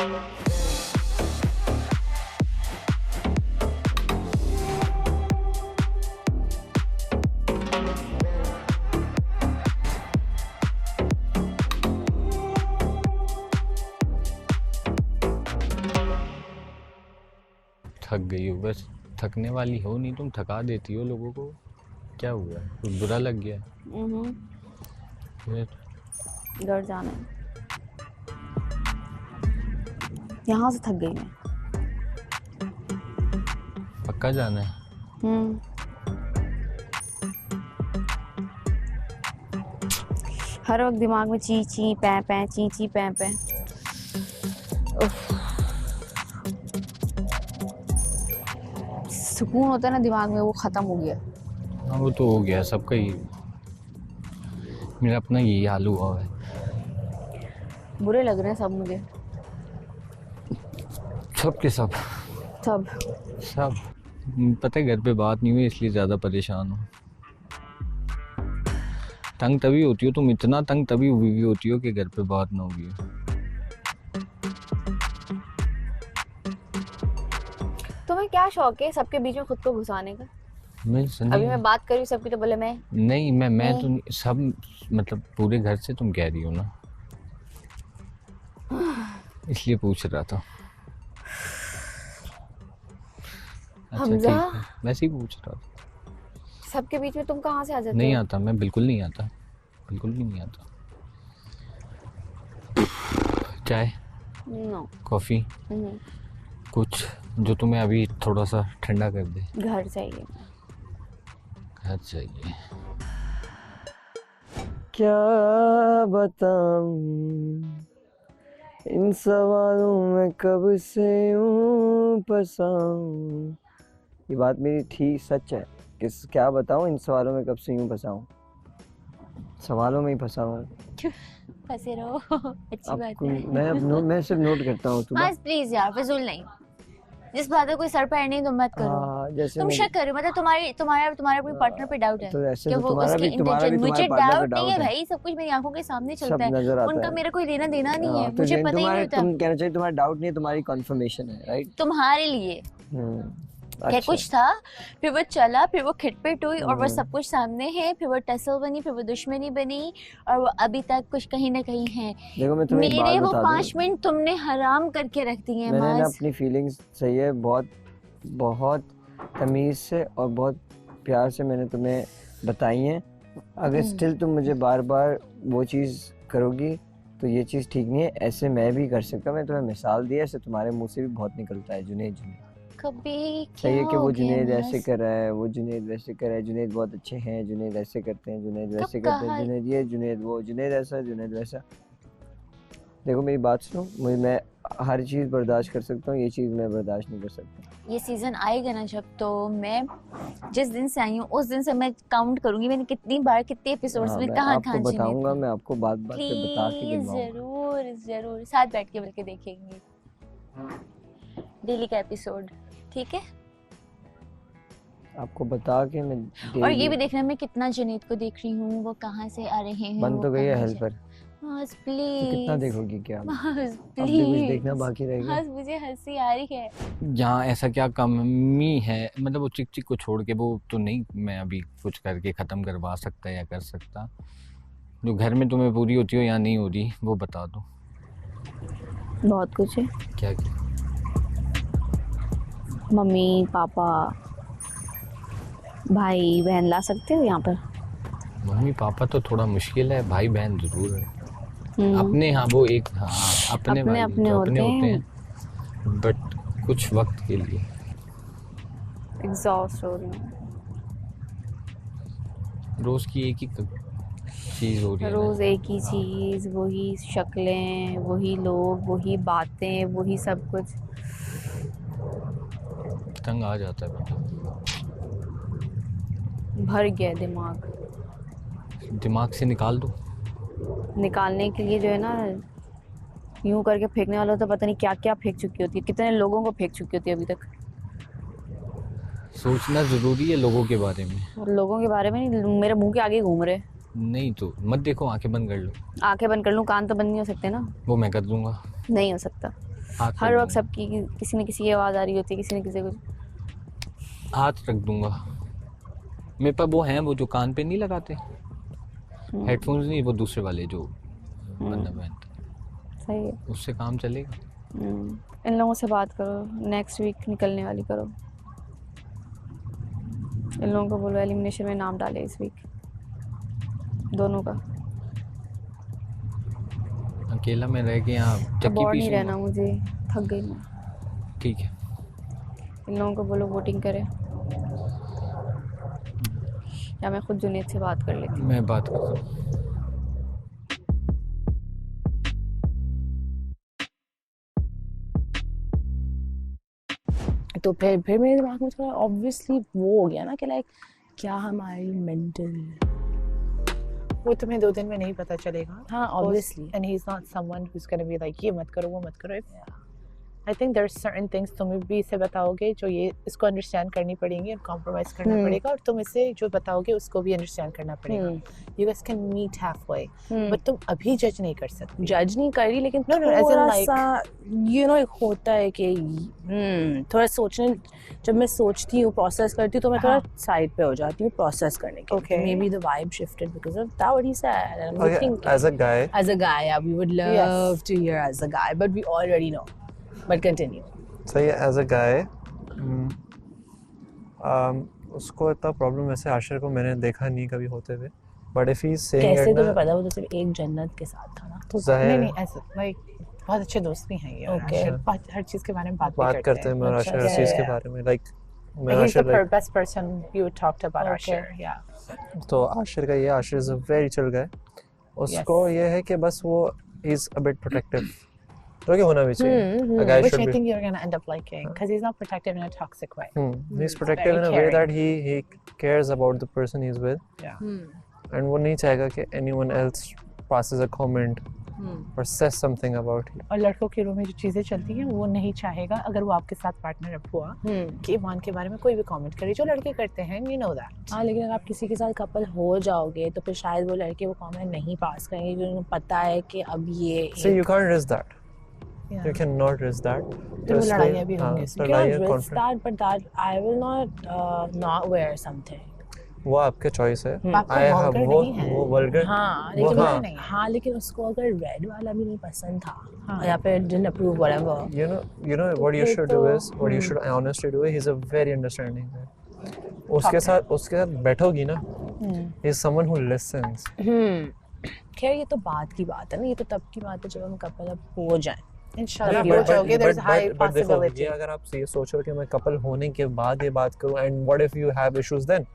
थक गई हो बस, थकने वाली हो नहीं तुम, थका देती हो लोगों को। क्या हुआ, कुछ बुरा लग गया? फिर घर जाना है, यहाँ से थक गई मैं। पक्का जाना है? हर वक्त दिमाग में ची ची पै पै ची ची पै पै। सुकून होता है ना दिमाग में, वो खत्म हो गया। हाँ वो तो हो गया सबका ही, मेरा अपना यही हाल हुआ है। बुरे लग रहे हैं सब मुझे, सब के सब सब सब। पता है घर पे बात नहीं हुई इसलिए ज़्यादा परेशान हूँ। तंग तभी होती हो तुम, इतना तंग तभी हुई होती हो कि घर पे बात ना होगी। तुम्हें क्या शौक है सबके बीच में खुद को घुसाने का? अभी मैं बात कर रही हूँ सबकी तो बोले मैं नहीं, मैं तो नहीं, सब मतलब पूरे घर से तुम कह रही हो ना, इसलिए पूछ रहा था। अच्छा ठीक है, वैसे ही पूछ रहा था। सबके बीच में तुम कहाँ से आ जाते हो? नहीं आता, मैं बिल्कुल नहीं आता, बिल्कुल भी नहीं आता। चाय नो, कॉफी कुछ जो तुम्हें अभी थोड़ा सा ठंडा कर दे। घर चाहिए, घर चाहिए। क्या बताऊं इन सवालों में कब से यूं फंसाऊं। ये बात मेरी ठीक सच है कि क्या बताऊं इन सवालों में कब से यूं फंसाऊं, सवालों में ही फंसा हूं। फंसे रहो, अच्छी बात है। मैं सिर्फ नोट करता हूँ। बस प्लीज यार, फजूल नहीं, जिस बात का कोई सर पैर नहीं तुम मत करो। तुम शक कर रहे हो, मतलब तुम्हारे अपने पार्टनर पे डाउट है तो ऐसे कि तो वो उसके इंटेंशन। मुझे डाउट नहीं है भाई, सब कुछ मेरी आंखों के सामने चलता है, उनका मेरा कोई लेना देना नहीं है, मुझे पता ही नहीं होता। तुम कहना चाहिए तुम्हारा डाउट नहीं है, तुम्हारी कंफर्मेशन है, राइट? तुम्हारे लिए क्या कुछ था, फिर वो चला, फिर वो खिटपिट हुई और वो सब कुछ सामने है, फिर वो टसल बनी, फिर वो दुश्मनी बनी और वो अभी तक कुछ कहीं ना कहीं है। देखो मैं तुम्हें मेरे वो 5 मिनट तुमने हराम करके रख दिए। मैंने ना अपनी फीलिंग्स सही है, बहुत तमीज़ से और बहुत प्यार से मैंने तुम्हें बताई हैं। अगर स्टिल तुम मुझे बार बार वो चीज़ करोगी तो ये चीज़ ठीक नहीं है। ऐसे मैं भी कर सकता, मैं तुम्हें मिसाल दी, ऐसे तुम्हारे मुंह से भी बहुत निकलता है जुनैद कभी सही है कि वो जुनैद ऐसे कर रहा है, वो जुनैद वैसे कर रहा है, जुनैद बहुत अच्छे हैं, जुनैद ऐसे करते हैं, जुनैद वैसे करते हैं, जुनैद ये जुनैद वो, जुनैद ऐसा जुनैद वैसा। देखो मेरी बात सुनो, मैं हर चीज़ बर्दाश्त कर सकता हूँ, ये चीज़ मैं बर्दाश्त नहीं कर सकता। ये सीजन आएगा ना जब, तो मैं जिस दिन से आई हूँ उस दिन से मैं काउंट करूंगी मैंने कितनी बार कितने एपिसोड्स में कहाँ आपको बताऊंगा, मैं आपको बात पे बता के गिनवाऊंगा। जरूर जरूर साथ बैठ के बल्कि देखेंगे डेली का एपिसोड, ठीक है? आपको बता के मैं और ये भी देखना मैं कितना जुनैद को देख रही हूँ, वो कहाँ से आ रहे हैं। बन तो गई है हेल्पर, बस प्लीज। तो कितना देखोगी क्या? बस अब भी कुछ देखना बाकी रह गया। बस मुझे हंसी आ रही है। यहाँ ऐसा क्या कमी है, मतलब वो चिक चिक को छोड़ के वो तो नहीं मैं अभी कुछ करके ख़त्म करवा सकता या कर सकता, जो घर में तुम्हें पूरी होती हो या नहीं हो रही वो बता दो। बहुत कुछ है। क्या क्या? मम्मी पापा भाई बहन ला सकते हो यहाँ पर? मम्मी पापा तो थोड़ा मुश्किल है, भाई बहन जरूर है। अपने हाँ वो एक हाँ अपने होते हैं बट कुछ वक्त के लिए। एग्जॉस्ट हो रही हूँ, रोज की एक ही चीज हो रही है, रोज एक ही चीज, वही शक्लें, वही लोग, वही बातें, वही सब कुछ। तंग आ जाता है बेटा, भर गया दिमाग। दिमाग से निकाल दो। निकालने के लिए जो है ना, यूं करके फेंकने वाला तो पता नहीं क्या क्या फेंक चुकी होती है, कितने लोगों को फेंक चुकी होती है अभी तक। सोचना जरूरी है लोगों के बारे में। लोगों के बारे में नहीं, मेरे मुंह के आगे घूम रहे। नहीं तो मत देखो, आंखें बंद कर लो। आंखें बंद कर लूं, कान तो बंद नहीं हो सकते ना। वो मैं कर दूंगा। नहीं हो सकता। हाथ हर रख वक्त दूंगा। सबकी किसी न किसी की आवाज़ आ रही होती है, किसी न किसी को। हाथ रख दूंगा। मेरे पास वो हैं, वो जो कान पे नहीं लगाते, हेडफोन्स नहीं, वो दूसरे वाले जो बंदा पहनता है, सही है। उससे काम चलेगा। इन लोगों से बात करो, नेक्स्ट वीक निकलने वाली करो। इन लोगों को बोलो एलिमिनेशन में नाम डाले इस वीक, दोनों का। अकेला मैं रह के यहाँ चक्की बोर नहीं रहना पीसूंगा। मुझे, थक गई मैं। ठीक है। इन लोगों को बोलो वोटिंग करें, या मैं खुद जुनेद से बात कर लेती हूँ। मैं बात करता हूँ। तो फिर मेरे दिमाग में थोड़ा ऑब्वियसली वो हो गया ना कि लाइक क्या हमारी मेंटल, वो तुम्हें 2 दिन में नहीं पता चलेगा। हाँ obviously. And he's not someone who's going to be like ये मत करो वो मत करो। I think there's certain things तुम भी इसे बताओगे जो ये इसको अंडरस्टैंड करनी पड़ेंगी और कॉम्प्रोमाइज करना पड़ेगा, और तुम इसे जो बताओगे उसको भी अंडरस्टैंड करना पड़ेगा। You guys can meet halfway, but तुम अभी जज नहीं कर सकती। जज नहीं कर रही, लेकिन No, as in थोड़ा like- सा एक होता है कि थोड़ा सोचने, जब मैं सोचती हूँ प्रोसेस करती हूँ तो मैं थोड़ा साइड पे हो जाती हूँ प्रोसेस करने के। Okay. Maybe the vibe shifted because of that what he said, and I'm Okay, thinking as a guy, yeah, we would love to hear as a guy, but we already know. But continue. सही है, as a गाय उसको इतना problem वैसे आशिर को मैंने देखा नहीं कभी होते हुए, but if he is saying कैसे इट तुम्हें ना, पता, वो तो सिर्फ एक जन्नत के साथ था ना। तो नहीं जाहिर नहीं ऐसे like बहुत अच्छे दोस्त भी हैं ये, और Okay. आशिर हर चीज़ के बारे में बात बात भी करते हैं मैं और अच्छा, आशिर हर चीज़ के yeah. बारे में, लाइक मैं Like he's Ashir the best person you talked about Okay. Ashir, yeah. तो आशिर का ये, Ashir is a very chill guy. उसको ये है कि बस वो इज अ बिट प्रोटेक्टिव, जो कि होना भी चाहिए। A guy Which should I be think you're gonna end up liking, because he's not protective in a toxic way. he's protective in a way that he cares about the person he's with, Yeah. and वो नहीं चाहेगा कि anyone else passes a comment or says something about you. और लड़कों के room में जो चीजें चलती हैं वो नहीं चाहेगा अगर वो आपके साथ पार्टनर अप हुआ कि ईमान के बारे में कोई भी कमेंट करे, जो लड़के करते हैं, you know that. हाँ, लेकिन अगर आप किसी के साथ कपल हो जाओगे तो फिर शायद वो लड़के वो कमेंट नहीं पास करेंगे, क्योंकि उन्हें पता है कि अब ये So you can't risk that. Yeah. You cannot risk that. तो वो लड़ाइयाँ भी होंगी हाँ, इसमें। लड़ाइयाँ risk conflict, that, but that I will not wear something. वो आपके चॉइस है। आपका I have vulgar वो नहीं है। वो वल्गर, हाँ वो लेकिन हाँ। नहीं है। हाँ लेकिन उसको अगर रेड वाला भी नहीं पसंद था, हाँ। या फिर didn't approve whatever. you know what you फिर should do तो- is, what you should honestly do is, he's a very understanding guy. उसके साथ बैठोगी ना, he's someone who listens. खैर ये तो बात की बात है ना, ये तो तब की बात है जब हम कपल अब हो जाएं। इंशाल्लाह Yeah, हो जाओगे, there's a high देखो, possibility. ये अगर आप ये सोचो कि मैं कपल होने के बाद ये बात करूं, and what if you have issues then?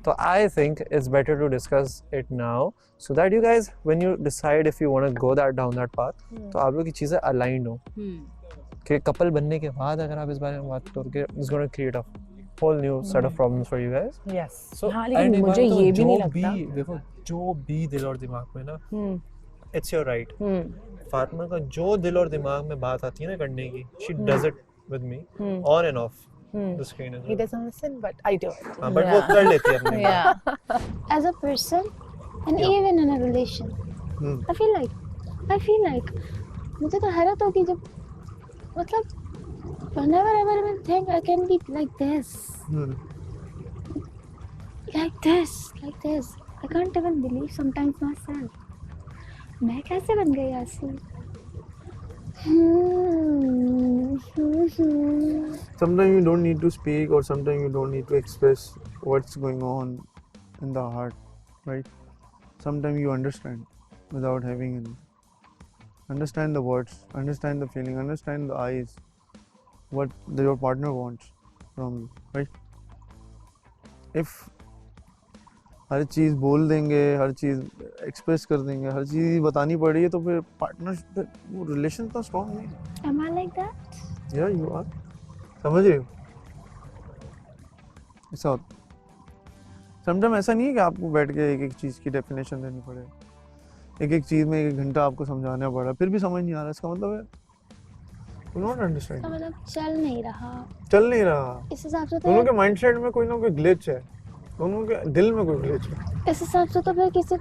So I think it's better to discuss it now, so that you guys, when you decide if you want to go down that path, तो आप लोग की चीजें aligned हो। कि couple बनने के बाद अगर आप इस बारे में बात करोगे, it's going to create a whole new set of problems for you guys. Yes. So हाँ, लेकिन and एक मुझे बात तो ये भी नहीं जो लगता। देखो, जो भी दिल और दिमाग में ना, it's your right. फातिमा का जो दिल और दिमाग में बात आती है ना करने की, she does it with me on and off the screen as He well. doesn't listen, but I do it. हाँ, but वो कर लेती है अपने Yeah. As a person and even in a relation, I feel like मुझे तो हैरत होगी जब, मतलब whenever I even think I can be like this, like this, I can't even believe sometimes myself. मैं कैसे बन गई ऐसी? Sometimes you don't need to speak, or sometimes you don't need to express what's going on in the heart, right? Sometimes you understand without having anything. Understand the words, understand the feeling, understand the eyes, what your partner wants from you, right? If हर चीज़ बोल देंगे, हर चीज़ express कर देंगे, हर चीज़ बतानी पड़ रही है, तो फिर पार्टनर, वो रिलेशन तो स्ट्रॉन्ग नहीं है। Am I like that? या यू आर, समझ रहे हो? ऐसा होता समटाइम, ऐसा नहीं है कि आपको बैठ के एक एक चीज़ की डेफिनेशन देनी पड़े, एक एक चीज़ में एक घंटा आपको समझाना पड़ा, फिर भी समझ नहीं आ रहा। इसका मतलब है नॉट अंडरस्टैंड, तो मतलब चल नहीं रहा चल नहीं रहा। इस हिसाब से, दोनों तो के माइंडसेट में कोई ना कोई ग्लिच है, दोनों के दिल में कोई ग्लिच है। इस हिसाब से तो फिर किसी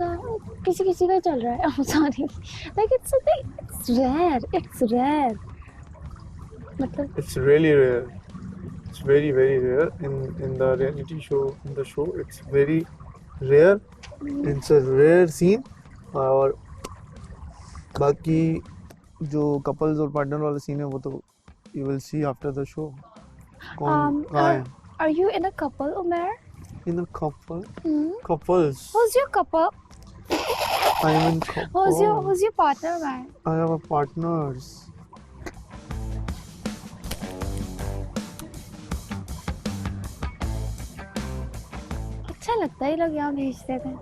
का चल रहा है। सॉरी, लाइक इट्स रेयर, मतलब It's really rare. It's very very rare in the reality show. In the show, it's very rare. It's a rare scene. और बाकी जो couples और partner वाला scene है वो तो you will see after the show. कौन कहाँ है? are you in a couple, Umair? In a couple? Hmm? Couples. Who's your couple? I am in couple. Who's your partner, Umair? I have a partners. अच्छा लगता है ये लोग यहाँ भेजते थे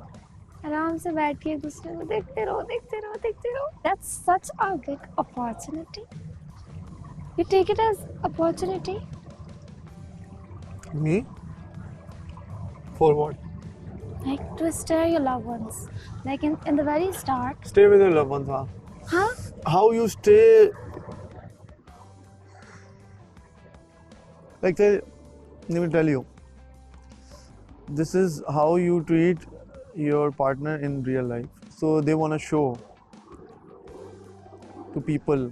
आराम से बैठ के एक दूसरे को देखते रहो देखते रहो देखते रहो that's such a big opportunity you take it as opportunity Me? For what? like to stare your loved ones like in the very start Stay with your loved ones, huh? huh How you stay? Like, let me tell you. This is how you treat your partner in real life. So they want to show to people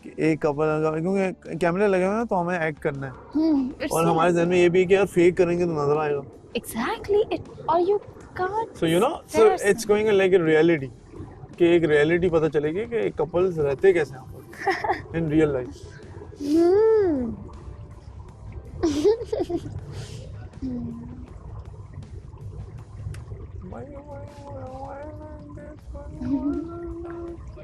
कि एक couple क्योंकि कैमरे लगे हुए हैं तो हमें act करना है it's और हमारे ज़हन में ये भी है कि यार फेक करेंगे तो नजर आएगा. exactly it or you can't So you know, so it's going like a reality. कि एक reality पता चलेगी कि एक couples रहते कैसे हैं यहाँ पर in real life.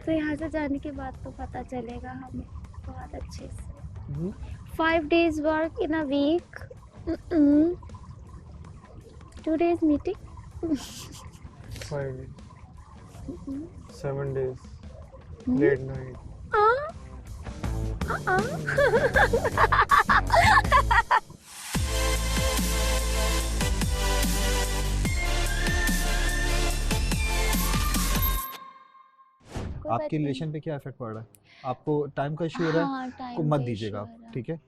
तो यहाँ से जाने के बाद तो पता चलेगा हमें बहुत अच्छे से 5 days work in a week 2 days meeting 5 days, 7 days, late night. आपके रिलेशन पे क्या इफेक्ट पड़ रहा है? आपको टाइम का इशू हो रहा है? हाँ, time को मत का दीजिएगा issue आप, हो रहा है। ठीक है?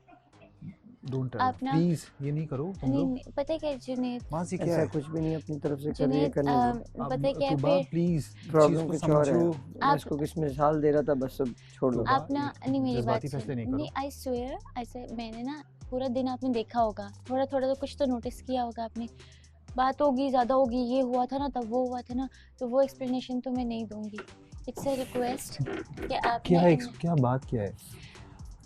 डोंट आप ना- प्लीज ये नहीं करो तुम लोग. नहीं पता है क्या जुनेद मासी क्या ऐसा है? कुछ भी नहीं अपनी तरफ से करिए जुनेद करने दो. पता है क्या है तुबा फिर प्लीज प्रॉब्लम कुछ और है. समझो. मैं आप- इसको किस मिसाल दे रहा था बस अब छोड़ दो. आप ना नहीं मेरी बात जज्बाती फैसले नहीं करो. नहीं आई स्वेयर ऐसे मैंने ना पूरा दिन आपने देखा होगा थोड़ा थोड़ा तो कुछ तो नोटिस किया होगा आपने बात होगी ज़्यादा होगी ये हुआ था ना तब वो हुआ था ना तो वो एक्सप्लेनेशन तो मैं नहीं दूंगी इट्स अ रिक्वेस्ट कि आप क्या बात क्या है?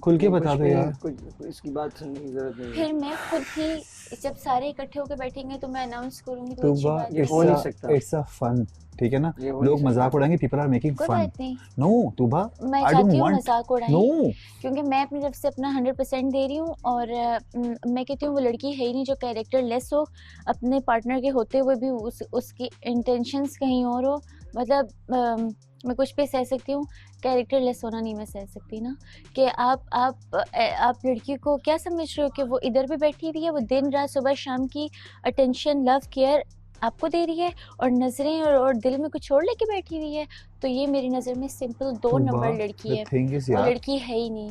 खुल के बता कुछ दो भी- यार. कुछ इसकी बात सुनने की जरूरत नहीं है. फिर मैं खुद ही जब सारे इकट्ठे होकर बैठेंगे तो मैं अनाउंस करूंगी तो अच्छी तुबा बात ये है हो नहीं सकता. इट्स अ फन, ठीक है ना? ये हो नहीं लोग सकता. मजाक उड़ाएंगे, पीपल आर मेकिंग कोई फन. बात नहीं नो तुबा, मैं I don't चाहती हूँ want- मजाक उड़ाएं नो. क्योंकि मैं अपनी तरफ से अपना 100% दे रही हूँ और मैं कहती हूँ वो लड़की है ही नहीं जो कैरेक्टर लेस हो अपने पार्टनर के होते हुए भी उसकी इंटेंशंस कहीं और हो मतलब मैं कुछ भी सह सकती हूँ कैरेक्टर लेस होना नहीं मैं सह सकती ना कि आप लड़की को क्या समझ रहे हो कि वो इधर भी बैठी हुई है वो दिन रात सुबह शाम की अटेंशन लव केयर आपको दे रही है और नज़रें और दिल में कुछ और लेके बैठी हुई है तो ये मेरी नज़र में सिंपल 2 नंबर लड़की है थिंग इज वो यार, लड़की है ही नहीं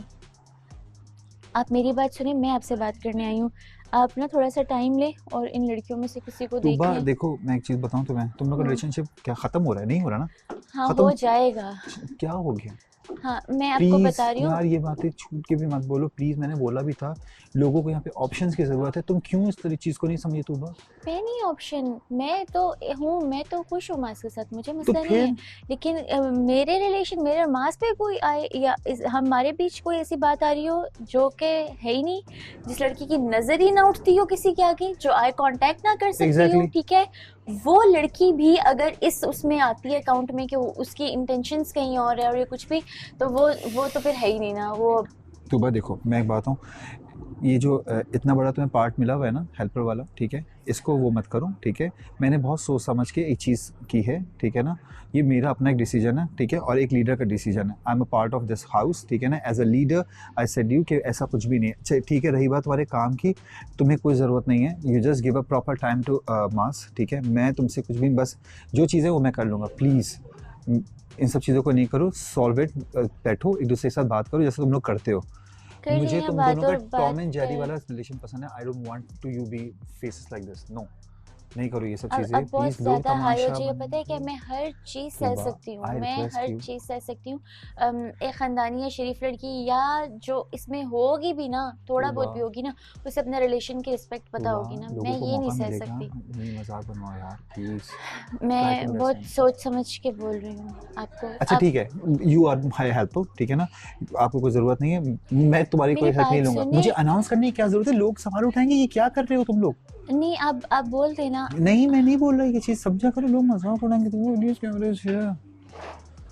आप मेरी बात सुनिए मैं आपसे बात करने आई हूँ आप ना थोड़ा सा टाइम ले और इन लड़कियों में से किसी को तुबा देखिए देखो मैं एक चीज बताऊं तुम्हें, तुम लोग का हाँ। रिलेशनशिप क्या खत्म हो रहा है? नहीं हो रहा ना? हाँ खत्म- हो जाएगा क्या हो गया? हाँ मैं आपको प्लीज बता रही हूँ यार ये बातें छूट के भी मत बोलो प्लीज. मैंने बोला भी था लोगों को यहाँ पे ऑप्शंस की जरूरत है. तुम क्यों इस तरह चीज को नहीं समझी तुबा? मैं नहीं ऑप्शन मैं तो हूँ मैं तो खुश हूँ मास के साथ मुझे तो मसला नहीं फिर है लेकिन मेरे रिलेशन मेरे मास पे कोई आए या हमारे बीच कोई ऐसी बात आ रही हो जो कि है ही नहीं जिस लड़की की नज़र ही ना उठती हो किसी के आगे जो आई कांटेक्ट ना कर सकती हो Exactly. ठीक है वो लड़की भी अगर इस उसमें आती है अकाउंट में कि उसकी इंटेंशंस कहीं और है और ये कुछ भी तो वो तो फिर है ही नहीं ना वो तुबा देखो मैं एक बात हूँ, ये जो इतना बड़ा तुम्हें पार्ट मिला हुआ है ना हेल्पर वाला, ठीक है, इसको वो मत करो, ठीक है? मैंने बहुत सोच समझ के एक चीज़ की है, ठीक है ना? ये मेरा अपना एक डिसीजन है, ठीक है, और एक लीडर का डिसीजन है. I am a part of this house, ठीक है ना? As a leader I said you कि ऐसा कुछ भी नहीं है. अच्छा ठीक है, रही बात तुम्हारे काम की, तुम्हें कोई ज़रूरत नहीं है. You just give a proper time to mass, ठीक है? मैं तुमसे कुछ भी बस जो चीज़ें वो मैं कर लूँगा. प्लीज़ इन सब चीज़ों को नहीं करो. Solve it. बैठो एक दूसरे के साथ बात करो जैसे तुम लोग करते हो. कर मुझे लिया तुम बात दोनों और का टॉम एंड जेरी बात वाला रिलेशन पसंद है. I don't want to you be faces like this. No नहीं करो ये सब अब चीजें बहुत प्लीज। लोग ज्यादा हाई हो तमाशा जाएगा, पता है क्या, मैं हर चीज सह तौबा, सकती हूँ, I मैं request हर you। चीज सह सकती हूँ। एक खानदानी या शरीफ लड़की या जो इसमें होगी भी ना, थोड़ा बहुत भी तौबा, होगी ना, उसे अपने रिलेशन की रिस्पेक्ट पता तौबा, होगी ना, लोगों मैं को ये नहीं मौका सह मिलेगा। सकती। नहीं मजाक बनवाओ यार प्लीज, ट्राई टू मैं बहुत अंडरस्टैंड। सोच समझ के बोल रही हूँ आपको। अच्छा आप ठीक है, यू आर माई हेल्प, ठीक है ना, आपको कोई जरूरत नहीं है, मैं तुम्हारी मेरी कोई हेल्प नहीं बात लूंगा। सुनिए। मुझे अनाउंस करने की क्या जरूरत है, लोग सवाल उठाएंगे ये क्या कर रहे हो तुम लोग। नहीं, आप बोल देना। नहीं मैं नहीं बोल रहा ये चीज, समझा करो, लोग मजाक उड़ाएंगे तुम वीडियोस कैमरे से।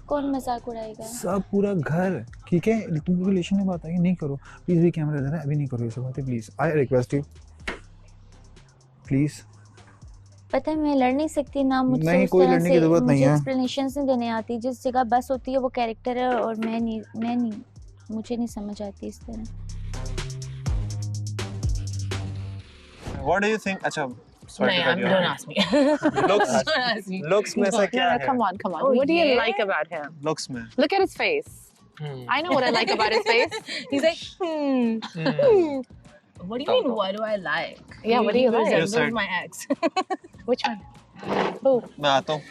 कौन मजाक उड़ाएगा? सब पूरा घर, ठीक है, तुम रिलेशन में बात आई नहीं करो प्लीज, भी कैमरा इधर है, अभी नहीं करो ये सब बातें please, I request you please. पता है मैं लड़ नहीं सकती ना, मुझसे नहीं, उस कोई तरह लड़ने से की जरूरत नहीं मुझे है। एक्सप्लेनेशंस नहीं देने आती। जिस जगह बस होती है वो कैरेक्टर है, और मैं नहीं, मुझे नहीं समझ आती इस तरह। What do you think? अच्छा, sorry नहीं, to cut you don't off. ask me. Looks, Don't ask me. looks में से क्या No, है? come on, come on. Oh, What do you yeah? like about him? Looks में. Look at his face. I know what I like about his face. He's like, What do you mean? What do I like? Yeah, what do you like? You Resembles said- my ex. Which one? Who? मैं आता हूँ.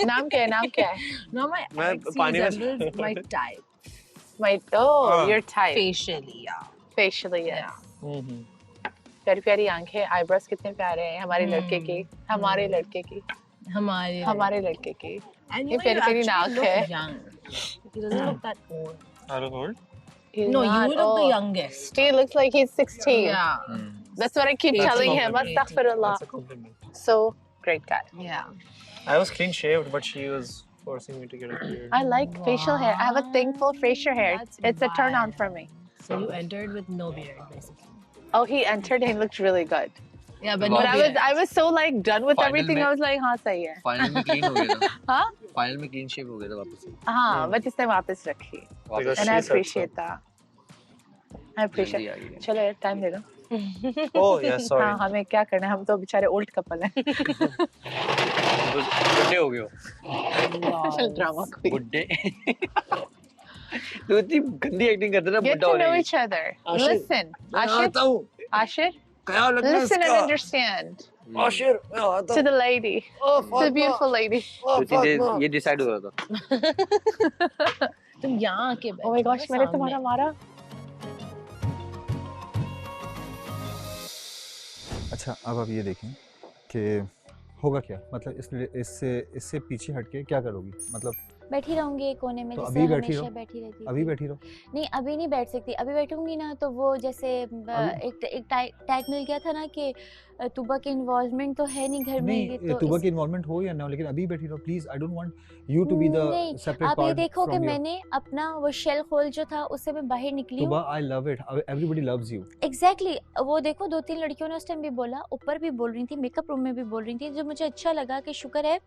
नाम क्या है? नाम क्या है? No, my मैं ex. He पानी में- resembles my type. My your type. Facially, yeah. Facially, yes. Yeah. प्यारी प्यारी आंखें, आईब्रोज कितने प्यारे हैं हमारे लड़के की, हमारे लड़के की, हमारे लड़के की। And ये you प्यारी प्यारी नाक actually है। look young. He doesn't look that old. I look old. He's No, not you look the old. youngest. He looks like he's 16. Yeah. That's what I keep That's telling him. compliment. Astaghfirullah. That's a compliment. So great guy. Yeah. I was clean shaved, but she was forcing me to get a beard. I like facial hair. I have a thing for facial hair. That's It's a turn on wild. for me. So you entered with no beard, basically. Oh, he entered and he looked really good. Yeah, but But no I beard. was so like done with Final everything. में- I was like, हाँ सही है. Final में clean हो गया था. हाँ? Final में क्लीन शेव हो गया था वापस से. हाँ, but इसने वापस रखी. Because And I she said so. appreciate that. I appreciate. जल्दी आ गई. चलो यार टाइम दे दो. Oh yeah, sorry. हाँ, हमें क्या करना है, हम तो बेचारे ओल्ड कपल हैं. बुड्ढे हो गए हो. चल ड्रामा कोई. बुड्ढे. तू इतनी गंदी एक्टिंग करता है ना, Get बुड्ढा to हो know जाएगी. each other. Ashir. Listen, मैं Ashir, आता हूँ. Ashir, ख्याल रखना listen and इसका. understand. आशिर, मैं आता To हूँ. the lady, to the beautiful lady. तो चीजें ये डिसाइड हो रहा था. तुम यहाँ आके Oh my gosh, मैंने तुम्हारा मारा. अच्छा अब आप ये देखें कि होगा क्या, मतलब इससे पीछे हटके क्या करोगी, मतलब बैठी रहूंगी एक कोने में, तो जैसे अभी बैठी हमेशा रहो। बैठी रहती अभी थी। बैठी रहो। नहीं, अभी नहीं बैठ सकती। अभी बैठूंगी ना तो वो जैसे एक टैग मिल गया था ना कि तुबा की इन्वॉल्वमेंट तो है नहीं घर में, ये नहीं तो तुबा इस- की इन्वॉल्वमेंट हो या ना हो, लेकिन अभी बैठी रहो please. I don't want you to be the नहीं, सेपरेट आप ये पार्ट देखो कि फ्रॉम योर। मैंने अपना वो शेल खोल जो था उससे मैं बाहर निकली तुबा हूँ। I love it, everybody loves you. Exactly वो देखो 2-3 लड़कियों ने उस टाइम भी बोला, ऊपर भी बोल रही थी, मेकअप रूम में भी बोल रही थी, जो मुझे अच्छा लगा कि शुक्र है,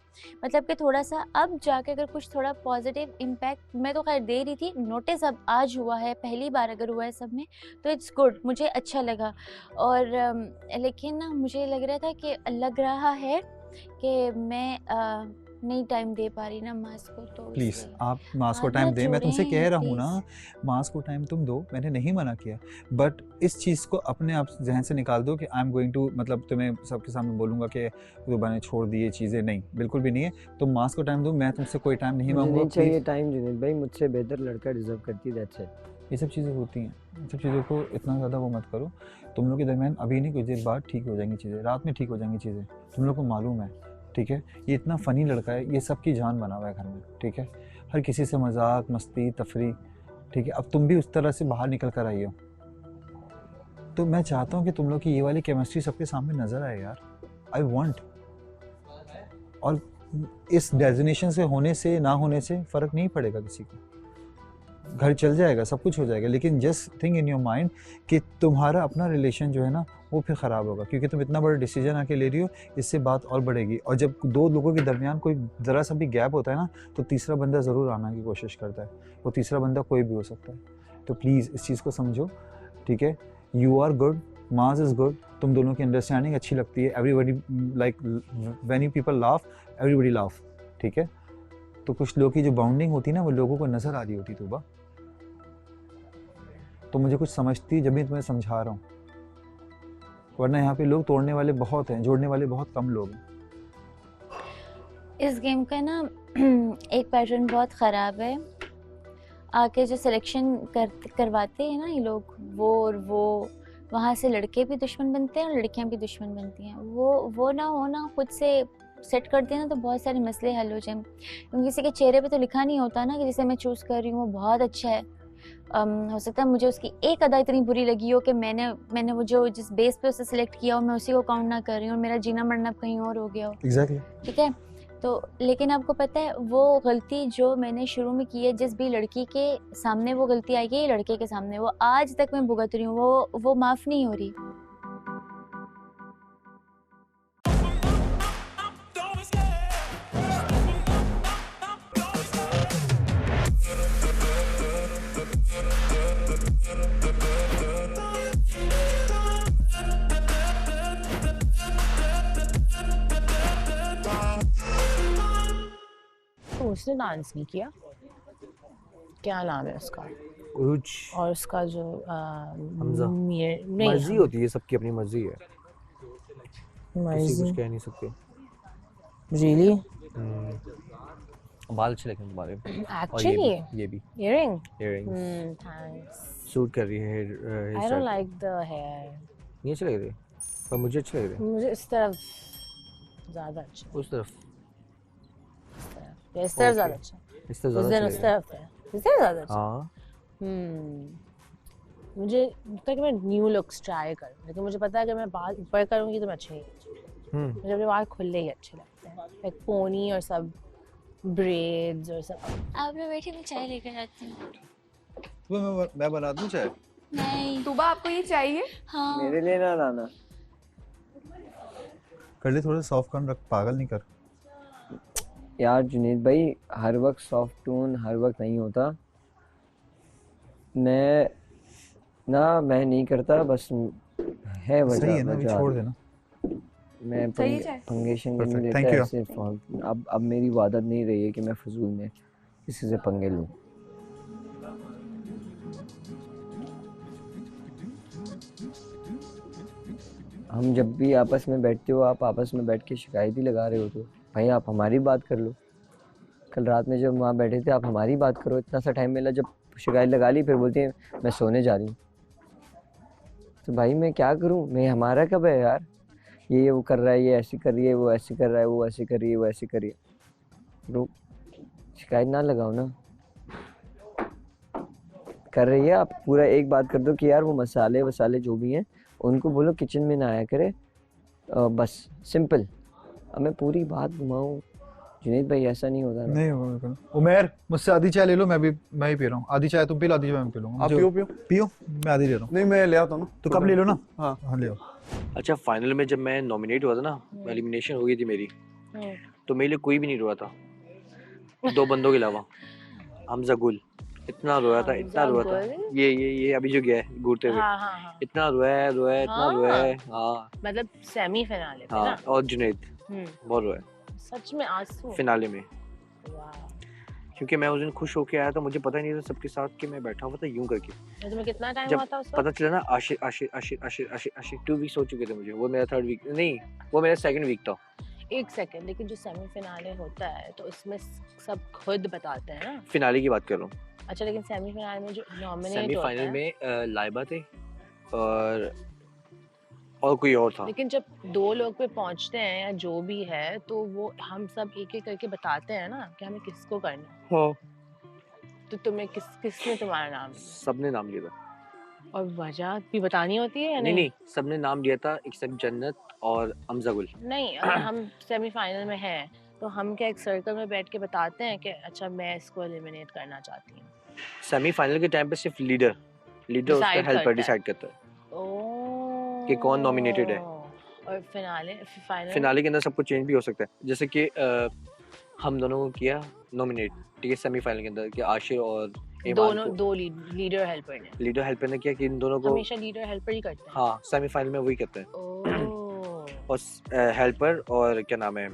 मतलब कि थोड़ा सा अब जाके अगर कुछ थोड़ा पॉजिटिव इम्पैक्ट, मैं तो खैर दे रही थी, नोटिस अब आज हुआ है, पहली बार अगर हुआ है सब में तो इट्स गुड, मुझे अच्छा लगा। और लेकिन ना मुझे लग रहा था कि लग रहा है कि मैं नहीं टाइम दे पा रही ना मास को, तो प्लीज इसलिए। आप मास को हाथ टाइम मत दें, मैं तुमसे जोड़ें, कह रहा हूँ ना, please। मास को टाइम तुम दो, मैंने नहीं मना किया, बट इस चीज़ को अपने आप जहन से निकाल दो कि आई एम गोइंग टू, मतलब तुम्हें सबके सामने बोलूंगा कि तुबा ने छोड़ दी ये चीज़ें, नहीं, बिल्कुल भी नहीं है। तुम मास को टाइम दो, मैं तुमसे कोई टाइम नहीं मुझे मांगूंगा। नहीं चाहिए प्लीज, टाइम जुनैद भाई, मुझसे बेहतर लड़का डिजर्व करती है, दैट्स इट। ये सब चीज़ें होती हैं, इन सब चीज़ों को इतना ज़्यादा वो मत करो। तुम लोग के दरमियान अभी नहीं, कुछ देर बाद ठीक हो जाएंगी चीज़ें, रात में ठीक हो जाएंगी चीज़ें, तुम लोग को मालूम है, ठीक है। ये इतना फ़नी लड़का है, ये सबकी जान बना हुआ है घर में, ठीक है, हर किसी से मजाक मस्ती तफरी, ठीक है। अब तुम भी उस तरह से बाहर निकल कर आई हो, तो मैं चाहता हूँ कि तुम लोग की ये वाली केमिस्ट्री सबके सामने नज़र आए यार, आई वॉन्ट। और इस डेजिग्नेशन से होने से ना होने से फ़र्क नहीं पड़ेगा किसी को, घर चल जाएगा, सब कुछ हो जाएगा, लेकिन just think in your mind कि तुम्हारा अपना रिलेशन जो है ना वो फिर ख़राब होगा, क्योंकि तुम इतना बड़ा डिसीजन आके ले रही हो, इससे बात और बढ़ेगी। और जब दो लोगों के दरमियान कोई ज़रा सा भी गैप होता है ना, तो तीसरा बंदा ज़रूर आने की कोशिश करता है, वो तीसरा बंदा कोई भी हो सकता है। तो प्लीज़ इस चीज़ को समझो, ठीक है। यू आर गुड, माज इज़ गुड, तुम दोनों की अंडरस्टैंडिंग अच्छी लगती है, everybody like when you people laugh everybody laugh, ठीक है। तो कुछ लोगों की जो बाउंडिंग होती है ना, वो लोगों को नज़र आ रही होती। तुबा तो मुझे कुछ समझती जब भी तुम्हें समझा रहा हूँ, वरना यहाँ पे लोग तोड़ने वाले बहुत हैं, जोड़ने वाले बहुत कम लोग हैं। इस गेम का ना एक पैटर्न बहुत ख़राब है। आके जो सिलेक्शन करवाते हैं ना ये लोग, वो वहाँ से लड़के भी दुश्मन बनते हैं और लड़कियाँ भी दुश्मन बनती हैं। वो ना हो ना खुद से सेट करते हैं ना तो बहुत सारे मसले हल हो जाए। क्योंकि किसी के चेहरे पे तो लिखा नहीं होता ना कि जिसे मैं चूज़ कर रही हूँ वो बहुत अच्छा है। हो सकता है मुझे उसकी एक अदा इतनी बुरी लगी हो कि मैंने वो जो जिस बेस पे उसे सिलेक्ट किया हो मैं उसी को काउंट ना कर रही हूँ और मेरा जीना मरना कहीं और हो गया हो। एग्जैक्टली। ठीक है, तो लेकिन आपको पता है वो गलती जो मैंने शुरू में की है, जिस भी लड़की के सामने वो गलती आई है, लड़के के सामने वो आज तक मैं भुगत रही हूँ, वो माफ़ नहीं हो रही। तो उसने डांस नहीं किया, क्या नाम है उसका? उरुज। और उसका जो हमजा। नहीं, मर्जी होती है, सबकी अपनी मर्जी है, किसी मर्जी कुछ कह नहीं सकते। रियली बाल अच्छे लगे तुम्हारे। और एक्चुअली ये भी इयरिंग इयरिंग्स थैंक्स। सूट कर रही है। I don't like the hair. नहीं अच्छे लग रहे पर मुझे अच्छे लग रहे। मुझे इस तरफ ज़्यादा अच्छा, उस तरफ इस तरफ ज़्यादा अच्छा, इस तरफ उस दिन ज़्यादा उस अच्छे लग तरफ है, इस तरफ ज़्यादा रहे। अच्छा। हाँ मुझे लगता है कि मैं न्यू लुक्स ट्राई करूँ, लेकिन मुझे पता है कि मैं बाल ऊपर करूँगी तो मैं अच्छे नहीं लगूंगी। मुझे अपने बाल खुले ही अच्छे लगते हैं, लाइक पोनी और सब ब्रेड्स और सब। आप लोग बैठे, मैं चाय लेकर आती हूँ। मैं बना दूं चाय? नहीं। तुबा आपको ये चाहिए? हाँ। मेरे लिए ना लाना। कर ले, थोड़ा सॉफ्ट कर्न रख, पागल नहीं कर। यार जुनैद भाई, हर वक्त सॉफ्ट टोन हर वक्त नहीं होता। मैं नहीं करता, बस है वजह। सही है ना, अभी छोड़ देना। मैं सही है। पंगे शंगे नहीं Thank लेता you. ऐसे। अब मेरी वो आदत नहीं रही है कि मैं फजूल में किसी से पंगे लूं। हम जब भी आपस में बैठते हो, आप आपस में बैठ के शिकायत ही लगा रहे हो, तो भाई आप हमारी बात कर लो। कल रात में जब वहाँ बैठे थे, आप हमारी बात करो। इतना सा टाइम मिला, जब शिकायत लगा ली फिर बोलती है मैं सोने जा रही हूँ। तो भाई मैं क्या करूँ? मैं हमारा कब है यार? ये वो कर रहा है, ये ऐसी कर रही है, वो ऐसी कर रहा है, वो ऐसी कर रही है, वो ऐसी कर रही है। ब्रो शिकायत ना लगाओ ना। कर रही है आप, पूरा एक बात कर दो कि यार वो मसाले वसाले जो भी हैं उनको बोलो किचन में ना आया करे, बस सिंपल। अब मैं पूरी बात घुमाऊँ? जुनैद भाई ऐसा नहीं होता ना। नहीं होगा बिल्कुल। उमर मुझसे आधी चाय ले लो, मैं ही पी रहा हूँ। आधी चाय तुम पी लो, आधी चाय मैं पी लूंगा। आप पियो, मैं आधी ले रहा हूँ। नहीं मैं ले आता हूँ ना। तो कब ले लो ना। हाँ ले आओ। अच्छा, फाइनल में जब मैं नॉमिनेट हुआ था ना, एलिमिनेशन हो गई थी मेरी, तो मेरे लिए कोई भी नहीं रोया था 2 बंदों के अलावा। हमजा गुल इतना रोया था, इतना रोया था। ये अभी जो गया है घूरते हुए, इतना रोया इतना रोया। हाँ मतलब सेमी फिनाले पे हाँ, ना। और जुनैद बहुत रोया सच में आंसू फिनाले में। वाह। क्योंकि मैं उस दिन खुश होके आया था, मुझे पता ही नहीं था सबके साथ कि मैं बैठा हुआ था यूं करके। तो तुम्हें कितना टाइम जब हुआ था उस पता वक्त? चला ना, आशिर 2 वीक्स हो चुके थे मुझे। वो मेरा 3rd वीक नहीं, वो मेरा 2nd वीक था। एक सेकंड, लेकिन जो सेमी फिनाले होता है तो उसमें सब खुद बताते हैं ना। फिनाले की बात कर रहा हूँ। अच्छा, लेकिन सेमी फिनाल में जो नॉमिनेट होता सेमीफाइनल है, में लाइबा थे और कोई और था। लेकिन जब 2 लोग पे पहुंचते हैं या जो भी है, तो वो हम सब एक एक करके बताते हैं ना कि हमें किसको करना है। हाँ, तो तुम्हें किसने तुम्हारा नाम लिया सबने नाम लिया था। और वजह भी बतानी होती है या नहीं, सबने नाम लिया था एक्सेप्ट जन्नत और हमजा गुल। नहीं, अगर हम सेमीफाइनल में हैं तो हम क्या एक सर्कल में बैठ के बताते हैं कि अच्छा मैं इसको एलिमिनेट करना चाहती हूँ? सेमीफाइनल के टाइम पे सिर्फ लीडर उसका Decide हेल्पर करता है। डिसाइड करता है ओह, कि कौन nominated है। और फाइनल फिनाले के अंदर सब कुछ चेंज भी हो सकता है। जैसे कि हम दोनों को किया नॉमिनेट, ठीक है, सेमीफाइनल के अंदर कि आशिर और ईमान को। दो लीडर हेल्पर ने। लीडर हेल्पर ने किया कि इन दोनों को। हमेशा लीडर हेल्पर ही करते हैं। हाँ, सेमीफाइनल में वही करते हैं। ओह, और हेल्पर और क्या नाम है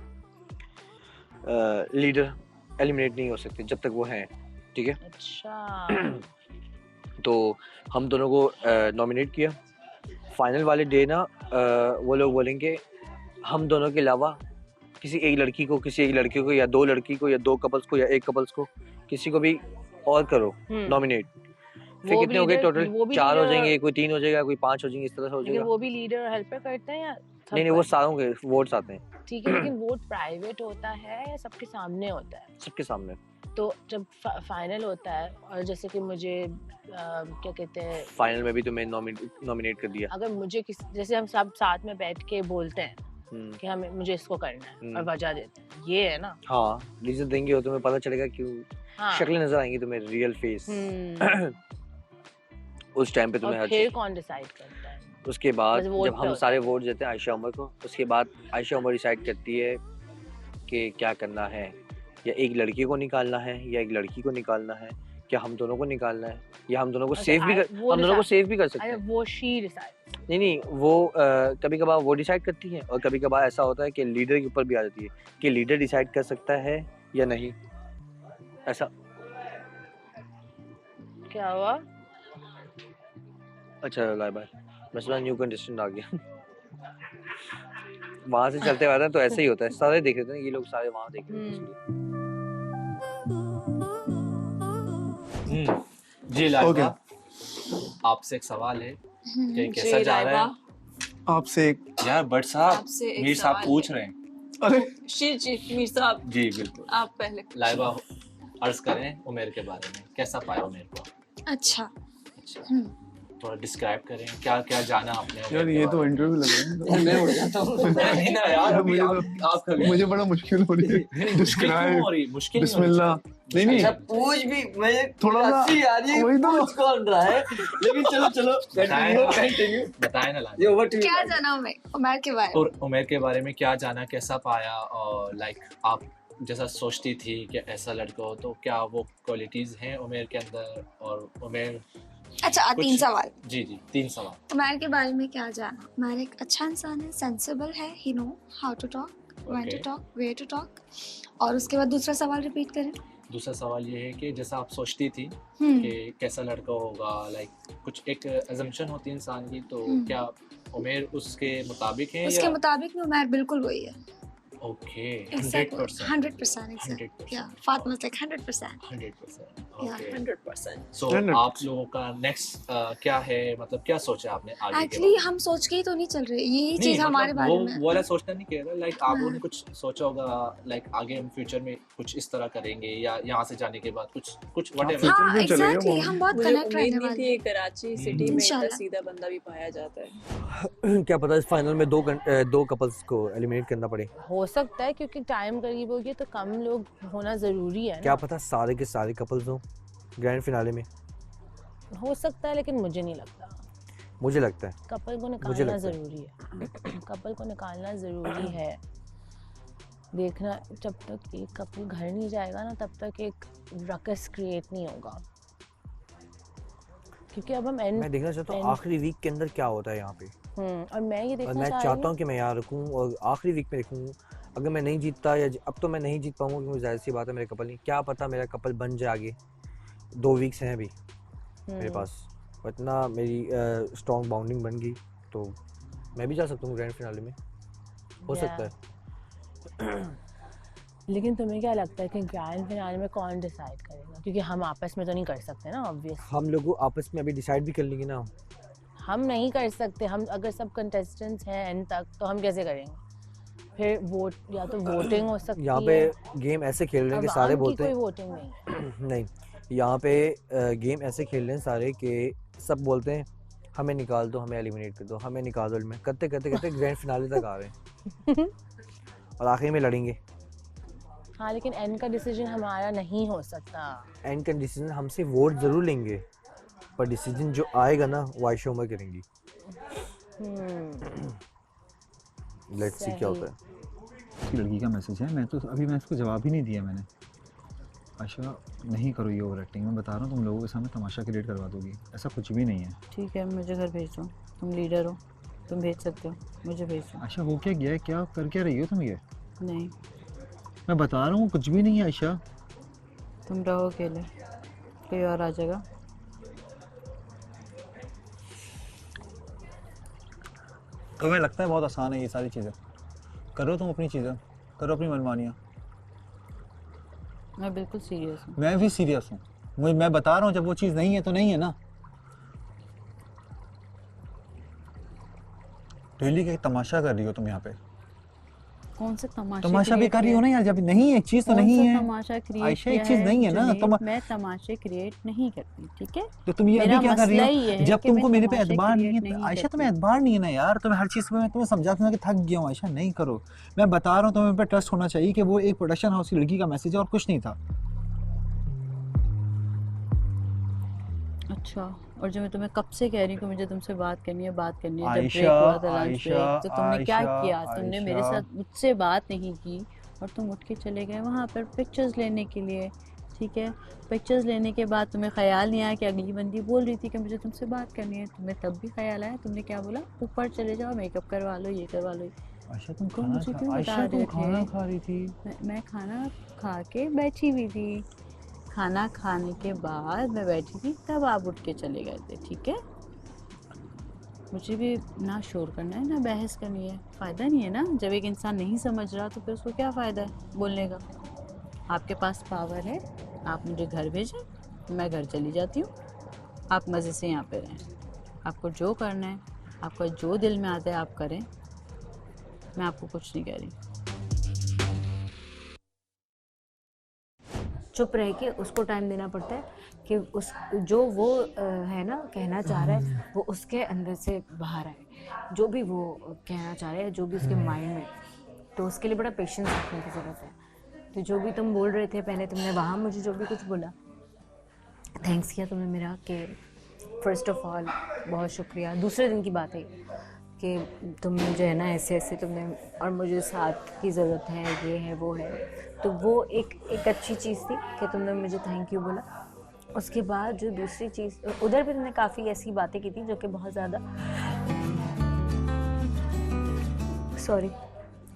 लीडर एलिमिनेट नहीं हो सकते जब तक वो हैं, ठीक है। अच्छा। तो हम दोनों को नॉमिनेट किया। फाइनल वाले डे ना वो लोग बोलेंगे हम दोनों के अलावा किसी एक लड़की को, किसी एक लड़के को, या दो लड़की को, या दो कपल्स को, या एक कपल्स को, किसी को भी और करो नॉमिनेट। फिर कितने हो गए टोटल? 4 हो जाएंगे, कोई 3 हो जाएगा, कोई 5 हो जाएंगे, इस तरह से हो लेकिन जाएगा। वो भी लीडर और हेल्पर करते हैं या नहीं नहीं, वो सारों के वोट्स आते हैं। ठीक है, लेकिन वोट प्राइवेट होता है या सबके सामने होता है? सबके सामने। तो जब फाइनल होता है, और जैसे कि मुझे क्या कहते हैं, फाइनल में भी तुम्हें नॉमिनेट कर दिया। अगर मुझे जैसे हम सब साथ में बैठ के बोलते हैं कि हमें मुझे इसको करना है और वजह देते हैं, ये है ना। हाँ, रीजन देंगे और तुम्हें पता चलेगा क्यों। हाँ। शक्लें नजर आएंगी तुम्हें, रियल फेस। उस टाइम पे तुम्हें और हर फिर चीज। कौन डिसाइड करता है? उसके बाद बस वोट जब पे हम होता सारे वोट देते हैं आयशा उमर को, उसके बाद आयशा उमर डिसाइड करती है कि क्या करना है, या एक लड़की को निकालना है या एक लड़की को निकालना है, क्या हम दोनों को निकालना है, या हम दोनों को सेव भी कर, हम दोनों को सेव भी कर सकते हैं। वो शी डिसाइड। नहीं, वो कभी कभार वो डिसाइड करती है, और कभी कभार ऐसा होता है कि लीडर के ऊपर भी आ जाती है कि लीडर डिसाइड कर सकता है या नहीं। ऐसा क्या हुआ? अच्छा लाइबा, बस न्यू कंटेस्टेंट आ गया। वहां से चलते हुए तो ऐसे ही होता है, सारे देख रहे थे, ये लोग सारे वहां देख रहे थे। जी लाइबा, आपसे एक सवाल है कि कैसा जा रहा है? आपसे एक यार बट साहब, आपसे एक मीर साहब सवाल पूछ है। रहे हैं। अरे जी मीर साहब, जी बिल्कुल। आप पहले लाइबा अर्ज करें उमेर के बारे में, कैसा पाया उमेर को? अच्छा। थोड़ा डिस्क्राइब करें, क्या क्या जाना आपने? यार ये तो इंटरव्यू लग रहा है। मैं उड़ जाता हूँ। नहीं ना यार, अभी आप कभी मुझे बड़ा मुश्किल हो रही है डिस्क्राइब। मुश्किल बिस्मिल्लाह। नहीं अच्छा पूछ भी, मैं थोड़ा सा वही तो पूछ कौन रहा है, लेकिन चलो बताए ना लाइबा, क्या जाना उमर के बारे में? और उमेर के बारे में क्या जाना, कैसा पाया, और लाइक आप जैसा सोचती थी कि ऐसा लड़का हो, तो क्या वो क्वालिटीज हैं उमेर के अंदर? और उमेर अच्छा 3 सवाल। जी 3 सवाल। उमर के बारे में क्या जाना? उमर एक अच्छा इंसान है, सेंसिबल है, he know how to talk, when to talk, where to talk. और उसके बाद दूसरा सवाल रिपीट करें। दूसरा सवाल ये है कि जैसा आप सोचती थी कि कैसा लड़का होगा, लाइक कुछ एक अजम्पशन होती है इंसान की, तो क्या उमेर उसके मुताबिक है? उसके मुताबिक में उमर बिल्कुल वही है। ओके, 100%। या फातिमा लाइक 100%। 100%। सो आप लोगों का नेक्स्ट क्या है, मतलब क्या सोचा आपने आगे? एक्चुअली हम सोच के ही तो नहीं चल रहे, यही चीज हमारे बारे में। वो वाला सोचना नहीं कह रहा, लाइक आप लोगों ने कुछ सोचा होगा, लाइक आगे हम फ्यूचर में कुछ इस तरह करेंगे, या यहाँ से जाने के बाद कुछ व्हाटएवर। हाँ एग्जैक्टली, हम बहुत कनेक्ट रहने वाले थी कराची सिटी में इतना सीधा बंदा भी पाया जाता है। क्या पता इस फाइनल में दो कपल्स को एलिमिनेट करना पड़े। हो सकता है, क्योंकि टाइम करीब हो गया तो कम लोग होना जरूरी है ना। क्या पता सारे के सारे कपल्स हो ग्रैंड फिनाले में। हो सकता है, लेकिन मुझे नहीं लगता। मुझे लगता है कपल को निकालना जरूरी है। कपल को निकालना जरूरी है। देखना, जब तक एक कपल घर नहीं जाएगा ना, तब तक एक रकस क्रिएट नहीं होगा। क्योंकि अब हम मैं देखना चाहता हूँ आखिरी वीक के अंदर क्या होता है यहाँ पे। और मैं ये देखना चाहता हूँ कि मैं यहाँ रुकूँ और आखिरी वीक में देखूँ। अगर मैं नहीं जीतता, या अब तो मैं नहीं जीत पाऊंगा क्योंकि जाहिर सी बात है मेरे कपल नहीं, क्या पता मेरा कपल बन जाए आगे। 2 वीक्स हैं अभी मेरे पास, इतना मेरी स्ट्रॉन्ग बाउंडिंग बन गई तो मैं भी जा सकता हूँ ग्रैंड फिनाले में, हो सकता है। लेकिन तुम्हें क्या लगता है कि ग्रैंड फिनाले में कौन डिसाइड करेगा? क्योंकि हम आपस में तो नहीं कर सकते ना, ऑब्वियस। हम लोग आपस में अभी डिसाइड भी कर लेंगे ना। हम नहीं कर सकते। हम अगर सब कंटेस्टेंट्स हैं एंड तक, तो हम कैसे करेंगे? फिर वोट, या तो वोटिंग हो सकती है। यहाँ पे गेम ऐसे खेल रहे हैं कि सारे बोलते हैं कोई वोटिंग नहीं। नहीं, यहाँ पे गेम ऐसे खेल रहे हैं सारे कि सब बोलते हैं हमें निकाल दो, हमें एलिमिनेट कर दो, हमें निकाल दो। मैं करते ग्रैंड फिनाले तक आ रहे हैं और आखिर में लड़ेंगे। हाँ, लेकिन एंड का डिसीजन हमारा नहीं हो सकता। एंड का डिसीजन हमसे वोट जरूर लेंगे, पर डिसीजन जो आएगा ना वो आयशा उमर करेंगी। लेट्स सी क्या होता है। लड़की का मैसेज है, मैं इसको जवाब ही नहीं दिया मैंने। आयशा नहीं करो ये ओवर एक्टिंग, मैं बता रहा हूँ तुम लोगों के सामने तमाशा क्रिएट करवा दोगी, ऐसा कुछ भी नहीं है। ठीक है, मुझे घर भेज दो, तुम लीडर हो, तुम भेज सकते हो, मुझे भेज दो। आयशा हो क्या गया है, क्या कर क्या रही हो तुम? ये नहीं, मैं बता रहा हूँ कुछ भी नहीं है आयशा। तुम रहो अकेले, कोई और आ जाएगा। तुम्हें लगता है बहुत आसान है ये सारी चीज़ें, करो तुम अपनी चीज़ें, करो अपनी मनमानियाँ। मैं बिल्कुल सीरियस हूँ। मैं भी सीरियस हूँ, मैं बता रहा हूँ जब वो चीज़ नहीं है तो नहीं है ना। डेली का तमाशा कर रही हो तुम यहाँ पे। कौन से तमाशा भी कर रही हो ना यार, जब नहीं है एक चीज तो नहीं है। तमाशा क्रिएट आयशा एक चीज नहीं है ना। मैं तमाशे क्रिएट नहीं करती, ठीक है। तो तुम ये अभी क्या कर रही हो? जब तुमको मेरे पे एतबार नहीं है नहीं आयशा, तुम्हें एतबार नहीं है ना यार। तुम्हें हर चीज में मैं तुम्हें समझाता हूँ कि थक गया हूँ आयशा, नहीं करो। मैं बता रहा हूँ तुम्हें पे ट्रस्ट होना चाहिए कि वो एक प्रोडक्शन हाउस की लड़की का मैसेज है और कुछ नहीं था। अच्छा, और जो मैं तुम्हें कब से कह रही हूँ कि मुझे तुमसे बात करनी है, जब ब्रेक आयशा, हुआ था लंच ब्रेक, आयशा, तो तुमने क्या आयशा, किया? तुमने मेरे आयशा। साथ मुझसे बात नहीं की और तुम उठ के चले गए वहाँ पर पिक्चर्स लेने के लिए, ठीक है। पिक्चर्स लेने के बाद तुम्हें ख्याल नहीं आया कि अगली बंदी बोल रही थी कि मुझे तुमसे बात करनी है, तुम्हें तब भी ख्याल आया? तुमने क्या बोला? ऊपर चले जाओ, मेकअप करवा लो, ये करवा लो। आयशा तुम मुझे क्यों बता रहे खाना थे? खा रही थी। मैं खाना खा के बैठी हुई थी। खाना खाने के बाद मैं बैठी थी, तब आप उठ के चले गए थे, ठीक है। मुझे भी ना शोर करना है ना बहस करनी है, फ़ायदा नहीं है ना। जब एक इंसान नहीं समझ रहा तो फिर उसको क्या फ़ायदा है बोलने का। आपके पास पावर है, आप मुझे घर भेजें, मैं घर चली जाती हूँ, आप मज़े से यहाँ पे रहें। आपको जो करना है, आपका जो दिल में आता है आप करें, मैं आपको कुछ नहीं कह रही। चुप रह के उसको टाइम देना पड़ता है कि उस जो वो है ना कहना चाह रहा है वो उसके अंदर से बाहर आए, जो भी वो कहना चाह रहा है, जो भी उसके माइंड में। तो उसके लिए बड़ा पेशेंस रखने की ज़रूरत है। तो जो भी तुम बोल रहे थे पहले, तुमने वहाँ मुझे जो भी कुछ बोला, थैंक्स किया तुमने मेरा, कि फ़र्स्ट ऑफ ऑल बहुत शुक्रिया। दूसरे दिन की बात है कि तुम जो है ना ऐसे ऐसे तुमने, और मुझे साथ की ज़रूरत है, ये है वो है, तो वो एक अच्छी चीज़ थी कि तुमने मुझे थैंक यू बोला। उसके बाद जो दूसरी चीज़, उधर भी तुमने काफ़ी ऐसी बातें की थी जो कि बहुत ज़्यादा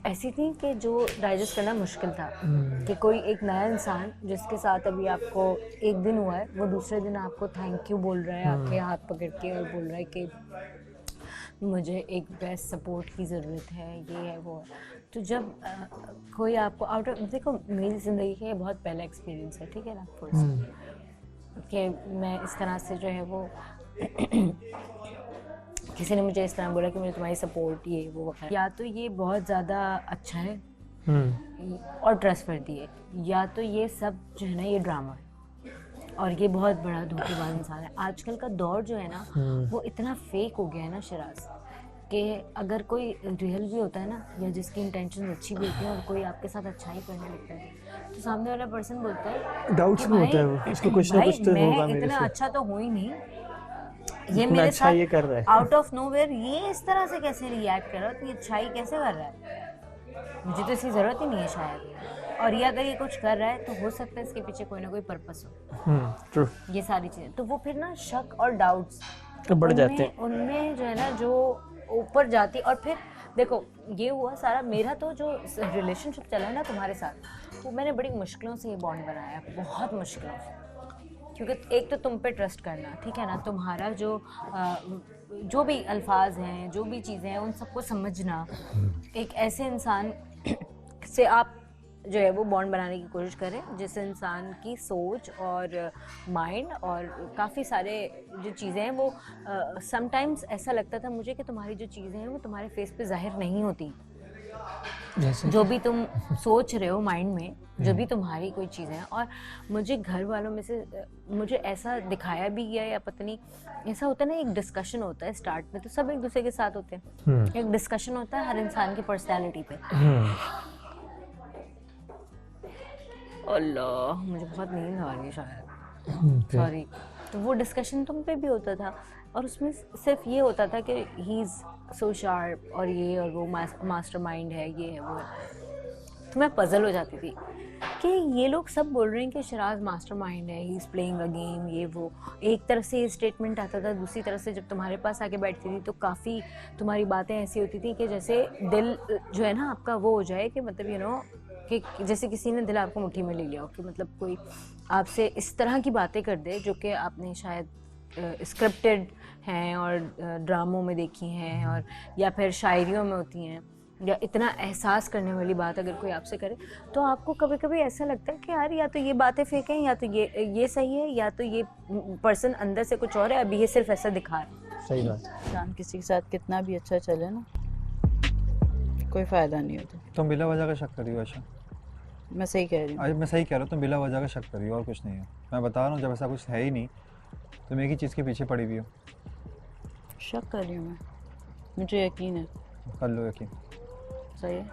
ऐसी थी कि जो डाइजेस्ट करना मुश्किल था। कि कोई एक नया इंसान जिसके साथ अभी आपको एक दिन हुआ है, वो दूसरे दिन आपको थैंक यू बोल रहा है आपके हाथ पकड़ के, और बोल रहा है कि मुझे एक बेस्ट सपोर्ट की ज़रूरत है, ये है वो है। तो जब कोई आपको आउट ऑफ, देखो मेरी ज़िंदगी का ये बहुत पहला एक्सपीरियंस है, ठीक है ना, फर्स्ट कि मैं इस तरह से जो है वो किसी ने मुझे इस तरह बोला कि मुझे तुम्हारी सपोर्ट ये वो है, या तो ये बहुत ज़्यादा अच्छा है और ट्रस्टवर्दी है, या तो ये सब जो है ना ये ड्रामा है और ये बहुत बड़ा धोखेबाज इंसान है। आजकल का दौर जो है ना वो इतना फेक हो गया है ना शिराज, कि अगर कोई रियल भी होता है ना, या जिसकी इंटेंशन अच्छी भी होती है और कोई आपके साथ अच्छाई करने लगता है, तो सामने वाला पर्सन बोलता है डाउट्स में होता है वो, इसको कुछ ना कुछ तो होगा मेरे इतना से, अच्छा तो हो ही नहीं, ये इतना मेरे अच्छा साथ ये कर रहा है, आउट ऑफ नोवेयर ये इस तरह से कैसे रिएक्ट कर रहा है, तो ये अच्छाई कैसे कर रहा है, मुझे तो इसकी ज़रूरत ही नहीं है शायद। और ये अगर ये कुछ कर रहा है तो हो सकता है इसके पीछे कोई ना कोई पर्पस हो। ट्रू। ये सारी चीज़ें तो वो फिर ना शक और डाउट्स बढ़ जाते हैं, उनमें जो है ना जो ऊपर जाती। और फिर देखो ये हुआ सारा, मेरा तो जो रिलेशनशिप चला है ना तुम्हारे साथ, वो मैंने बड़ी मुश्किलों से ये बॉन्ड बनाया, बहुत मुश्किलों से। क्योंकि एक तो तुम पे ट्रस्ट करना, ठीक है ना, तुम्हारा जो भी अल्फाज हैं, जो भी चीज़ें हैं, उन सबको समझना, एक ऐसे इंसान से आप जो है वो बॉन्ड बनाने की कोशिश करें जिस इंसान की सोच और माइंड और काफ़ी सारे जो चीज़ें हैं वो समटाइम्स ऐसा लगता था मुझे कि तुम्हारी जो चीज़ें हैं वो तुम्हारे फेस पे जाहिर नहीं होती। जो भी तुम सोच रहे हो माइंड में, जो भी तुम्हारी कोई चीज़ें हैं, और मुझे घर वालों में से मुझे ऐसा दिखाया भी गया, या पता नहीं ऐसा होता है ना, एक डिस्कशन होता है स्टार्ट में, तो सब एक दूसरे के साथ होते हैं, एक डिस्कशन होता है हर इंसान की पर्सनैलिटी पे। अल्लाह मुझे बहुत नींद आ रही है शायद, सॉरी। तो वो डिस्कशन तुम पे भी होता था, और उसमें सिर्फ ये होता था कि ही इज़ सो शार्प, और ये और वो मास्टर माइंड है, ये है वो है। तो मैं पजल हो जाती थी कि ये लोग सब बोल रहे हैं कि शिराज मास्टर माइंड है, he is playing a game, ये वो। एक तरफ से ये स्टेटमेंट आता था, दूसरी तरफ से जब तुम्हारे पास आके बैठती थी तो काफ़ी तुम्हारी बातें ऐसी होती थी कि जैसे दिल जो है ना आपका वो हो जाए कि मतलब यू नो कि जैसे किसी ने दिल आपको मुट्ठी में ले लिया हो, कि मतलब कोई आपसे इस तरह की बातें कर दे जो कि आपने शायद स्क्रिप्टेड हैं और ड्रामों में देखी हैं, और या फिर शायरियों में होती हैं, या इतना एहसास करने वाली बात अगर कोई आपसे करे, तो आपको कभी कभी ऐसा लगता है कि यार या तो ये बातें फेक हैं, या तो ये सही है, या तो ये पर्सन अंदर से कुछ और है, अभी ये सिर्फ ऐसा दिखा रहा है। सही बात। इंसान किसी के साथ कितना भी अच्छा चले ना, कोई फ़ायदा नहीं होता। तुम बिला वजह का शक कर रही हो आयशा। मैं सही कह रही हूँ। मैं सही कह रहा हूँ, तुम बिला वजह का शक कर रही हो और कुछ नहीं है। मैं बता रहा हूँ जब ऐसा कुछ है ही नहीं, तुम एक ही चीज़ के पीछे पड़ी हुई हो। शक कर रही हूँ मैं, मुझे यकीन है। कर लो यकीन। सही है।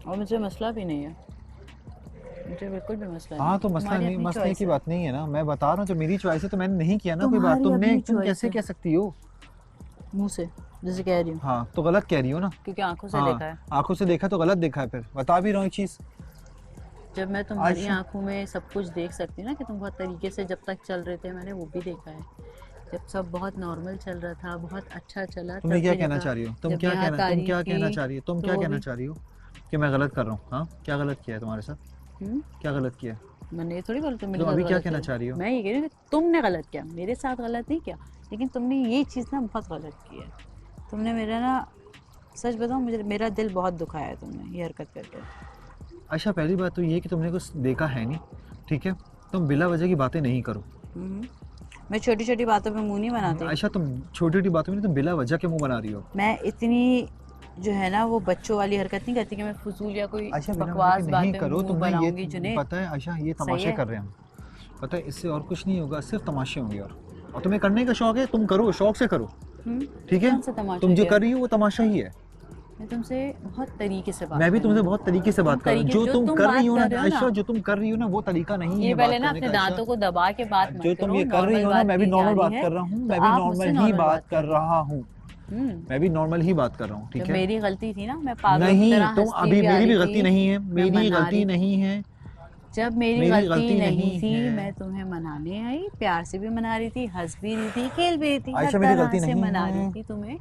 और मुझे मसला भी नहीं है, मुझे बिल्कुल भी मसला हाँ तो मसला नहीं, मसले की बात नहीं है ना। मैं बता रहा हूँ जब मेरी चॉइस है तो मैंने नहीं किया ना कोई बात। तुम कैसे कह सकती हो मुंह से जैसे कह रही हूँ? हाँ तो गलत कह रही हो ना, क्योंकि आंखों से देखा है। आंखों से देखा तो गलत देखा है। फिर बता भी रहा हूँ एक चीज़, जब मैं तुम्हारी आंखों में सब कुछ देख सकती हूँ ना कि तुम बहुत तरीके से जब तक चल रहे थे, मैंने वो भी देखा है। जब सब बहुत नॉर्मल चल रहा था, बहुत अच्छा चला। तुम क्या कहना चाह रही हो? तुम क्या कहना चाह रही हो? तुम क्या कहना चाह रही हो कि मैं गलत कर रहा हूँ? हाँ क्या गलत किया है तुम्हारे साथ? क्या गलत किया है? मैंने ये थोड़ी बोला तुम मेरे तो साथ अभी क्या गलत कहना किया। चाह रही हो? मैं ये कह रही हूँ कि तुमने गलत किया, मेरे साथ गलत नहीं किया, लेकिन तुमने ये चीज़ ना बहुत गलत की है। तुमने मेरा ना, सच बताऊँ, मुझे मेरा दिल बहुत दुखाया है तुमने ये हरकत करके। आयशा पहली बात तो ये कि तुमने कुछ देखा है नहीं, ठीक है? तुम बिला वजह की बातें नहीं करो। मैं छोटी छोटी बातों पे मुंह नहीं बनाती। आयशा तुम छोटी छोटी बातों में तुम बिला वजह के मुंह बना रही हो। मैं इतनी जो है ना वो बच्चों वाली हरकत नहीं करती कि मैं फजूल या कोई बकवास बातें करो। तुम बनाऊंगी। जिन्हें पता है आयशा ये तमाशे कर रहे हैं हम, पता है इससे और कुछ नहीं होगा, सिर्फ तमाशे होंगे। और तुम्हें करने का शौक है, तुम करो, शौक से करो, ठीक है? तुम जो कर रही हो वो तमाशा ही है। मैं तुमसे बहुत तरीके से बात, मैं भी तुमसे बहुत तरीके से बात कर रहा हूँ। जो तुम कर रही हो ना आयशा, जो तुम कर रही हो ना वो तरीका नहीं है। ये पहले ना अपने दांतों को दबा के बात मत करो। जो तुम ये कर रही हो ना, मैं भी नॉर्मल बात कर रहा हूँ, मैं भी नॉर्मल ही बात कर रहा हूँ, मैं भी नॉर्मल ही बात कर रहा हूँ, ठीक है? मेरी गलती थी ना, मैं पागल नहीं, तुम अभी मेरी भी गलती नहीं है, मेरी गलती नहीं है। जब मेरी गलती नहीं थी, मैं तुम्हें मनाने आई, प्यार से भी मना रही थी, हंस भी रही थी, खेल भी रही थी, हर तरह से मना रही थी तुम्हें।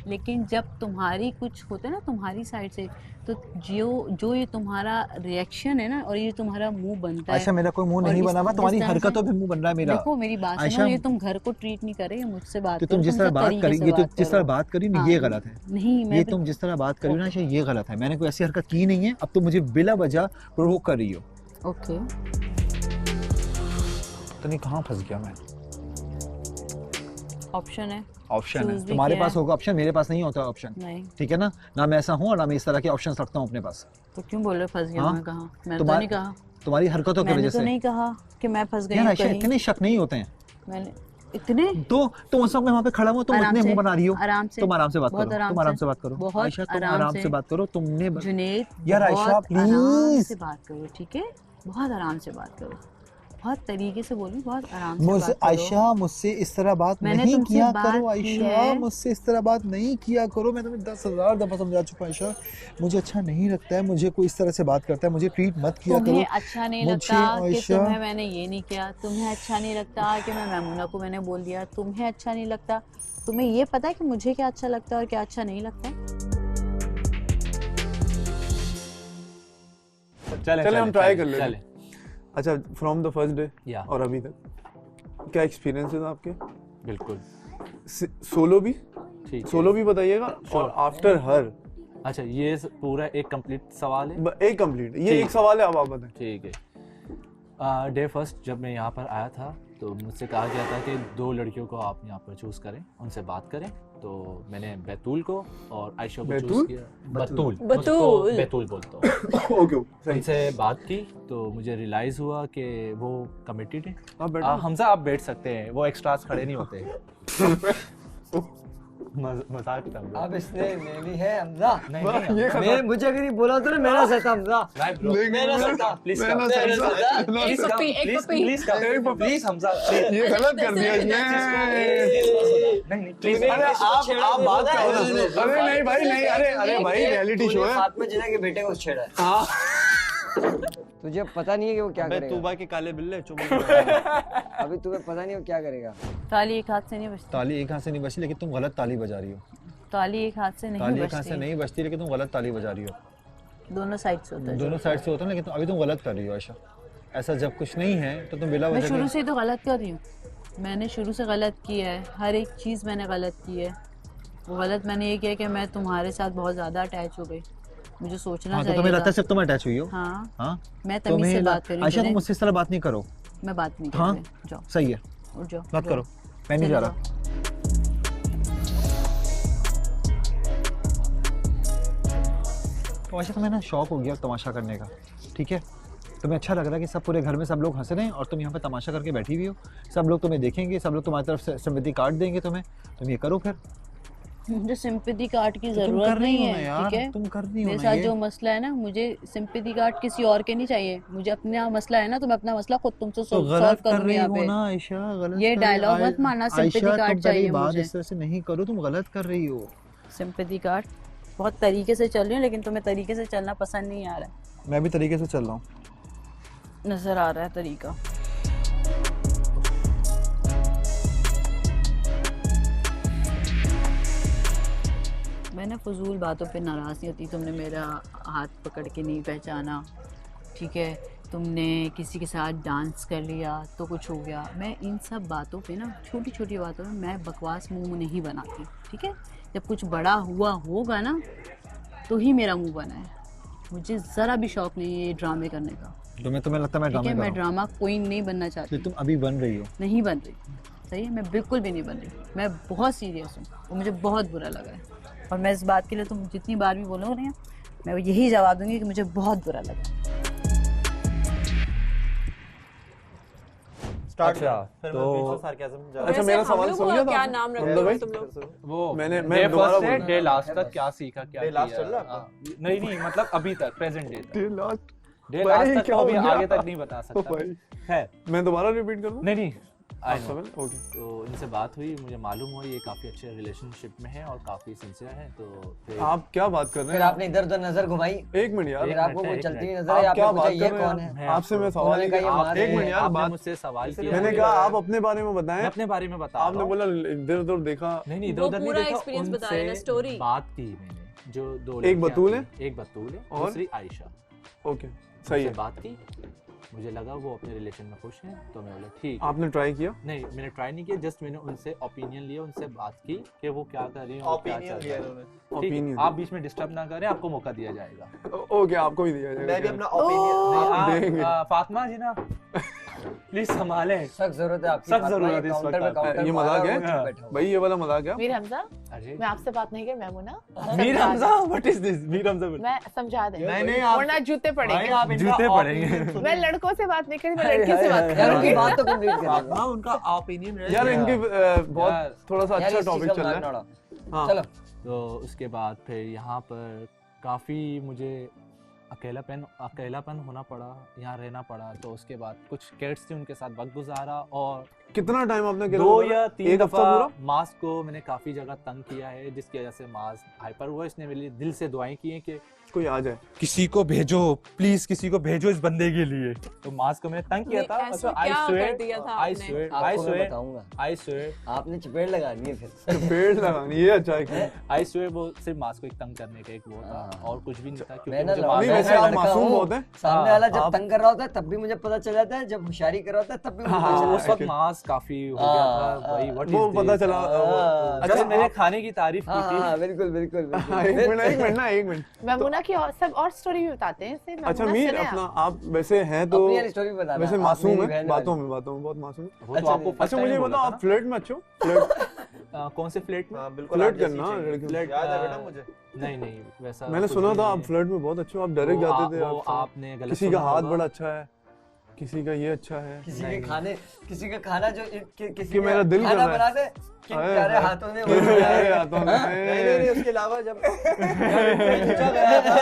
लेकिन जब तुम्हारी कुछ होता है ना तुम्हारी साइड से, तो जो ये तुम्हारा रिएक्शन है ना, और ये तुम्हारा मुंह बनता है। आयशा मेरा कोई मुंह नहीं बना, तुम्हारी हरकतों पे मुंह बन रहा है मेरा। देखो मेरी बात सुनो, ये तुम घर को ट्रीट नहीं कर रहे, मुझसे बात तो तुम जिस तरह बात करी, ये तो जिस तरह बात करी ना ये गलत है। नहीं, ये तुम जिस तरह बात करी ना ये गलत है। मैंने कोई ऐसी हरकत की नहीं है, अब तुम मुझे बिला वजह प्रोवोक कर रही हो। ओके, तो नहीं कहाँ फंस गया मैं? ऑप्शन है, ऑप्शन है तुम्हारे पास होगा, ऑप्शन मेरे पास नहीं होता ऑप्शन, ठीक है ना? ना मैं ऐसा हूँ और ना मैं इस तरह के ऑप्शंस रखता हूँ अपने पास। तो क्यों बोल रहे फंस गया? मैं कहा, मैं तो नहीं कहा, तुम्हारी हरकतों की वजह से। मैंने तो नहीं कहा कि मैं फंस गई हूं। इतने शक नहीं होते हैं। मैंने इतने तो तुम उस वक्त मैं वहाँ पे खड़ा हूँ, तुम इतने मुंह बना रही हो। आराम से, तुम आराम से बात करो, तुम आराम से बात करो आयशा, तुम आराम से बात करो। तुमने जुनैद यार आयशा प्लीज से बात करो, ठीक है? बहुत आराम से बात करो, बहुत तरीके से बोलो, बहुत आराम से मुझसे बात करो। आयशा मुझसे इस तरह बात नहीं किया करो आयशा, मुझसे इस तरह बात नहीं किया करो। मैं तुम्हें 10,000 दफा समझा चुका आयशा, मुझे अच्छा नहीं लगता है, मुझे कोई इस तरह से बात करता है, मुझे ट्रीट मत किया करो। तुम्हें अच्छा नहीं लगता कि तुम्हें मैंने ये नहीं किया, तुम्हें अच्छा नहीं लगता कि मैं मैमूना को मैंने बोल दिया, तुम्हें अच्छा नहीं लगता, तुम्हें ये पता है कि मुझे क्या अच्छा लगता है और क्या अच्छा नहीं लगता। चले हम ट्राई कर लेते। अच्छा, फ्रॉम द फर्स्ट डे और अभी तक क्या एक्सपीरियंसेस आपके? बिल्कुल सोलो भी, सोलो भी बताइएगा और आफ्टर हर। अच्छा, ये पूरा एक कंप्लीट सवाल है? एक कंप्लीट, ये एक सवाल है, अब आप बताएं। ठीक है। डे फर्स्ट जब मैं यहाँ पर आया था तो मुझसे कहा गया था कि 2 लड़कियों को आप यहाँ पर चूज़ करें, उनसे बात करें। तो मैंने बैतूल को और आयशा को चूज़ किया। बैतूल बोलता हूँ। ओके, उनसे बात की तो मुझे रियलाइज़ हुआ कि वो कमिटेड है। हमजा आप बैठ सकते हैं, वो एक्स्ट्रास खड़े नहीं होते। मजाक था। अब इसने ले ली है हमजा। नहीं, मुझे अगर बोला तो मेरा सटा हमजा, मेरा सटा। प्लीज हमजा, ये गलत कर दिया नहीं प्लीज आप बात करो। अरे नहीं भाई, नहीं, अरे भाई रियलिटी शो है। साथ में जिना के बेटे को छेड़ा है। तुझे पता नहीं है कि वो क्या करेगा। तू भाई के काले बिल्ले चुप। अभी तुम्हें पता नहीं वो क्या करेगा। ताली एक हाथ से नहीं बजती। ताली एक हाथ से नहीं बजती, लेकिन तुम गलत ताली बजा रही हो। ताली एक हाथ से नहीं बजती। ताली एक हाथ से नहीं बजती, लेकिन तुम गलत ताली बजा रही हो। दोनों साइड से होता है। दोनों साइड से होता है, लेकिन अभी तुम गलत कर रही हो आयशा। ऐसा जब कुछ नहीं है तो तुम बिला वजह। मैं शुरू से तो गलत कर रही हूँ। मैंने शुरू से गलत किया है, हर एक चीज़ मैंने गलत की है। वो गलत मैंने ये किया कि मैं तुम्हारे साथ बहुत ज़्यादा अटैच हो गई। मुझे सोचना हाँ, तो चाहिए तुम्हें लगता है था। सिर्फ तुम अटैच हुई हो? हाँ, हाँ, मैं तमीज़ से बात कर रही हूँ। आयशा तुम मुझसे इस तरह बात नहीं करो। मैं बात नहीं कर हाँ, रही। जाओ, सही है, उठ जाओ, बात जाओ। करो, मैं नहीं चले जा रहा। तो आयशा तुम्हें ना शौक हो गया तमाशा करने का, ठीक है? तुम्हें अच्छा लग रहा है कि सब पूरे घर में सब लोग हंस रहे हैं और तुम यहाँ पे तमाशा करके बैठी हुई हो। सब लोग तुम्हें देखेंगे, सब लोग तुम्हारी तरफ से सिंपैथी कार्ड देंगे तुम्हें, तुम ये करो फिर। मुझे सिंपैथी कार्ड की तो तुम जरूरत कर रही नहीं हो ना है, यार, ठीक है? तुम कर रही हो मेरे ना साथ ये। जो मसला है ना, मुझे सिंपैथी कार्ड किसी और के नहीं चाहिए। मुझे अपना मसला है ना, तो मैं अपना मसला खुद तुमसे तो सॉल्व गलत कर करूंगी रही यहाँ हो पे। ना आयशा, गलत ये कर डायलॉग रही- मत मारना, सिंपैथी आयशा, कार्ड तुम पहले चाहिए बात मुझे। इस तरह से नहीं करो, तुम गलत कर रही हो। सिंपैथी कार्ड बहुत तरीके से चल रही हूँ, लेकिन तुम्हें तरीके से चलना पसंद नहीं आ रहा है। मैं भी तरीके से चल रहा हूँ। नजर आ रहा है तरीका। मैं फजूल बातों पे नाराज़ नहीं होती। तुमने मेरा हाथ पकड़ के नहीं पहचाना, ठीक है? तुमने किसी के साथ डांस कर लिया तो कुछ हो गया। मैं इन सब बातों पे ना, छोटी छोटी बातों में मैं बकवास मुंह नहीं बनाती, ठीक है? जब कुछ बड़ा हुआ होगा ना, तो ही मेरा मुंह बना है। मुझे ज़रा भी शौक नहीं है ये ड्रामे करने का, तुम्हें लगता है मैं ठीक ड्रामे है? कर मैं रहा हूँ? ड्रामा क्वीन नहीं बनना चाहती। तुम अभी बन रही हो। नहीं बन रही, सही है? मैं बिल्कुल भी नहीं बन रही। मैं बहुत सीरियस हूँ और मुझे बहुत बुरा लगा है। और मैं इस बात के लिए तुम जितनी बार भी बोलोगे ना, मैं यही जवाब दूंगी कि मुझे बहुत बुरा लगा। अच्छा, तो अच्छा, मेरा सवाल सुन लिया था क्या नाम रखते हो तुम लोग? वो मैं डे दोबारा फर्स्ट से बोलूं। डे लास्ट तक क्या सीखा, क्या डे लास्ट किया? चल रहा है हाँ, नहीं मतलब अभी तक, प्रेजेंट डे तक। डे लास्ट डे भाई, लास्ट तक क्या तो अभी हो गया? आगे तक नहीं बता ओ सकता भाई। है। मैं दोबारा रिपीट करूं? नहीं I know। ओके। तो इनसे बात हुई, मुझे मालूम हुआ ये काफ़ी अच्छे रिलेशनशिप में है और काफ़ी सिंसियर है। तो फिर आप क्या बात कर रहे फिर हैं? आपने इधर उधर नजर घुमाई। एक मिनट यार, फिर आपको कोई चलती हुई नजर आप आई, क्या आपने बात पूछा ये कर रहे कौन हैं? है? आपसे मैं सवाल उन्होंने कहा ये माँ एक मिनट यार, आपने बात मुझसे सवाल किया। मैंने कहा आप अपने बारे में बताएं। मैं अपने बारे में बता आपने बोला इधर उधर देखा। नहीं इधर उधर नहीं देखा, उनसे बात की मैंने। जो दो एक बतूल है, एक बतूल है और दूसरी आयशा। ओके, सही है। बात की, मुझे लगा वो अपने रिलेशन में खुश हैं, तो मैं बोला ठीक। आपने ट्राई किया? नहीं, मैंने ट्राई नहीं किया, जस्ट मैंने उनसे ओपिनियन लिया, उनसे बात की कि वो क्या कर रही हैं और क्या चल रहा है। ठीक है, आप बीच में डिस्टर्ब ना करें, आपको मौका दिया जाएगा। ओके, आपको भी दिया जाएगा। मैं भी अपना ओपिनियन फातिमा जी ना प्लीज संभालें, सख्त जरूरत है आपकी। सख्त जरूरत है इस वक्त। ये मजाक है भाई, ये वाला मजाक है? मीर हमजा, मैं आपसे बात नहीं कर, Maimuna. Mir Hamza, what is this? Mir Hamza मैं समझा दे, नहीं, वरना जूते पड़ेंगे। जूते पड़ेंगे। मैं लड़कों से बात नहीं करी, मैं लड़के से बात कर रही हूँ। बात तो कंप्लीट कर। हाँ, उनका ओपिनियन यार इनके बहुत थोड़ा सा अच्छा टॉपिक चल रहा है। हाँ, चलो। तो उसके बाद फिर यहाँ पर काफ़ी मुझे अकेलापन होना पड़ा, यहाँ रहना पड़ा। तो उसके बाद कुछ कैट्स थे, उनके साथ वक्त गुजारा। और कितना टाइम आपने 2 या 3 एक हफ्ता पूरा? मास को मैंने काफ़ी जगह तंग किया है, जिसकी वजह से मास हाइपर हुआ। इसने मेरे लिए दिल से दुआएं की हैं कि कोई आ जाए, किसी को भेजो, प्लीज किसी को भेजो इस बंदे के लिए। तो मास को मैंने तंग किया था। आपने चपेट लगा दी है फिर। चपेट लगानी है, अच्छा है। आई स्वेयर वो सिर्फ मास को एक तंग करने का एक वो था, और कुछ भी नहीं था। क्योंकि मैं मुझे वैसे आप मासूम बहुत हैं। सामने वाला जब तंग कर रहा होता है तब भी मुझे पता चल जाता है, जब होशियारी कर रहा होता है तब भी मुझे पता चल उस वक्त मास काफी हो गया था भाई। व्हाट वो पता चला। अच्छा, मैंने खाने की तारीफ की थी। बिल्कुल बिल्कुल। एक मिनट। मैमुना की सब और स्टोरी भी बताते हैं इससे। अच्छा मीर, अपना आप वैसे हैं तो वैसे मासूम है, बातों में बहुत मासूम। अच्छा मुझे बताओ, आप फ्लर्ट में अच्छे हो? फ्लर्ट कौन से फ्लर्ट में? फ्लर्ट करना याद है बेटा मुझे। नहीं वैसा मैंने सुना था आप फ्लर्ट में बहुत अच्छे हो, आप डायरेक्ट जाते थे। आपने किसी का हाथ बड़ा अच्छा है, किसी का ये अच्छा है, किसी का खाना जो किसी मेरा दिल कर रहा है बना दे प्यारे हाथों में। नहीं, उसके अलावा जब पूछा गया था,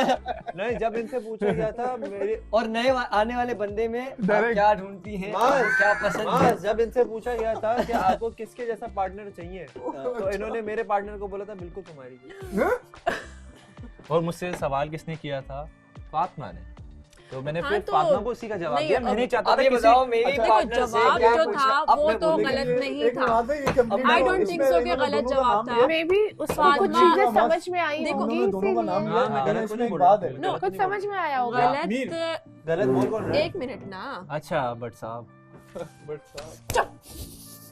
नहीं जब इनसे पूछा गया था मेरे और नए आने वाले बंदे में क्या ढूंढती हैं, क्या पसंद है, जब इनसे पूछा गया था कि आपको किसके जैसा पार्टनर चाहिए, तो इन्होंने मेरे पार्टनर को बोला था बिल्कुल तुम्हारी। और मुझसे सवाल किसने किया था? फातिमा ने। तो मैंने फिर फातिमा को उसी का जवाब दिया। मैं नहीं चाहता था किसी बताओ मेरी जवाब जो था वो तो गलत नहीं था। आई डोंट थिंक सो कि गलत जवाब था। मे बी उसको कुछ चीजें समझ में आई होंगी, देखो कुछ समझ में आया होगा। गलत बोल कौन रहा है? 1 मिनट ना। अच्छा बट साहब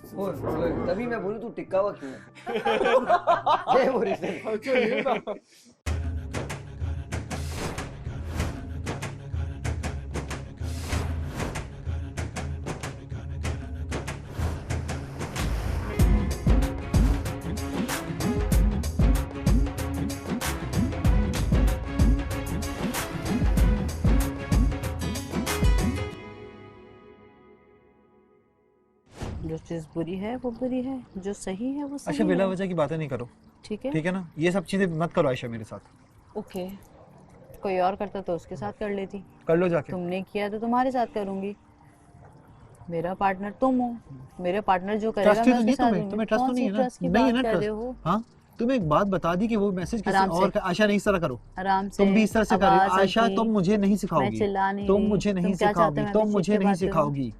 तभी मैं बोलूं तू टिक्का हुआ क्यों है? ये वो रीजन। अच्छा ये था। जो चीज़ बुरी है वो बुरी है, जो सही है वो सही अच्छा बिला है। वजह की बातें नहीं करो, ठीक है ठीक है ना? ये सब चीजें मत करो आयशा मेरे साथ। ओके, कोई और करता तो उसके साथ कर लेती, कर लो जाके। तुमने किया तो तुम्हारे साथ करूंगी। मेरा पार्टनर तुम हो, मेरे पार्टनर जो करेगा ट्रस्ट मैं तो उसके नहीं साथ तुम्हें, दूंगी। तुम्हें ट्रस्ट तो कौन नहीं सी है ना? ट्रस्ट की नहीं है बात ना कर रहे ट्रस्ट। हो? हाँ तुम्हें एक बात बता दी कि वो मैसेज किसी आराम से। और का, आयशा नहीं इस तरह करो। आराम से, तुम भी इस तरह से कर रही हो आवाज आयशा, हल्की। तुम मुझे नहीं मैं सिखाओगी, चिल्ला नहीं तुम रही। मुझे नहीं तुम क्या चाहते सिखाओगी, हो, तुम मैं मुझे चीख के नहीं बात करूं? सिखाओगी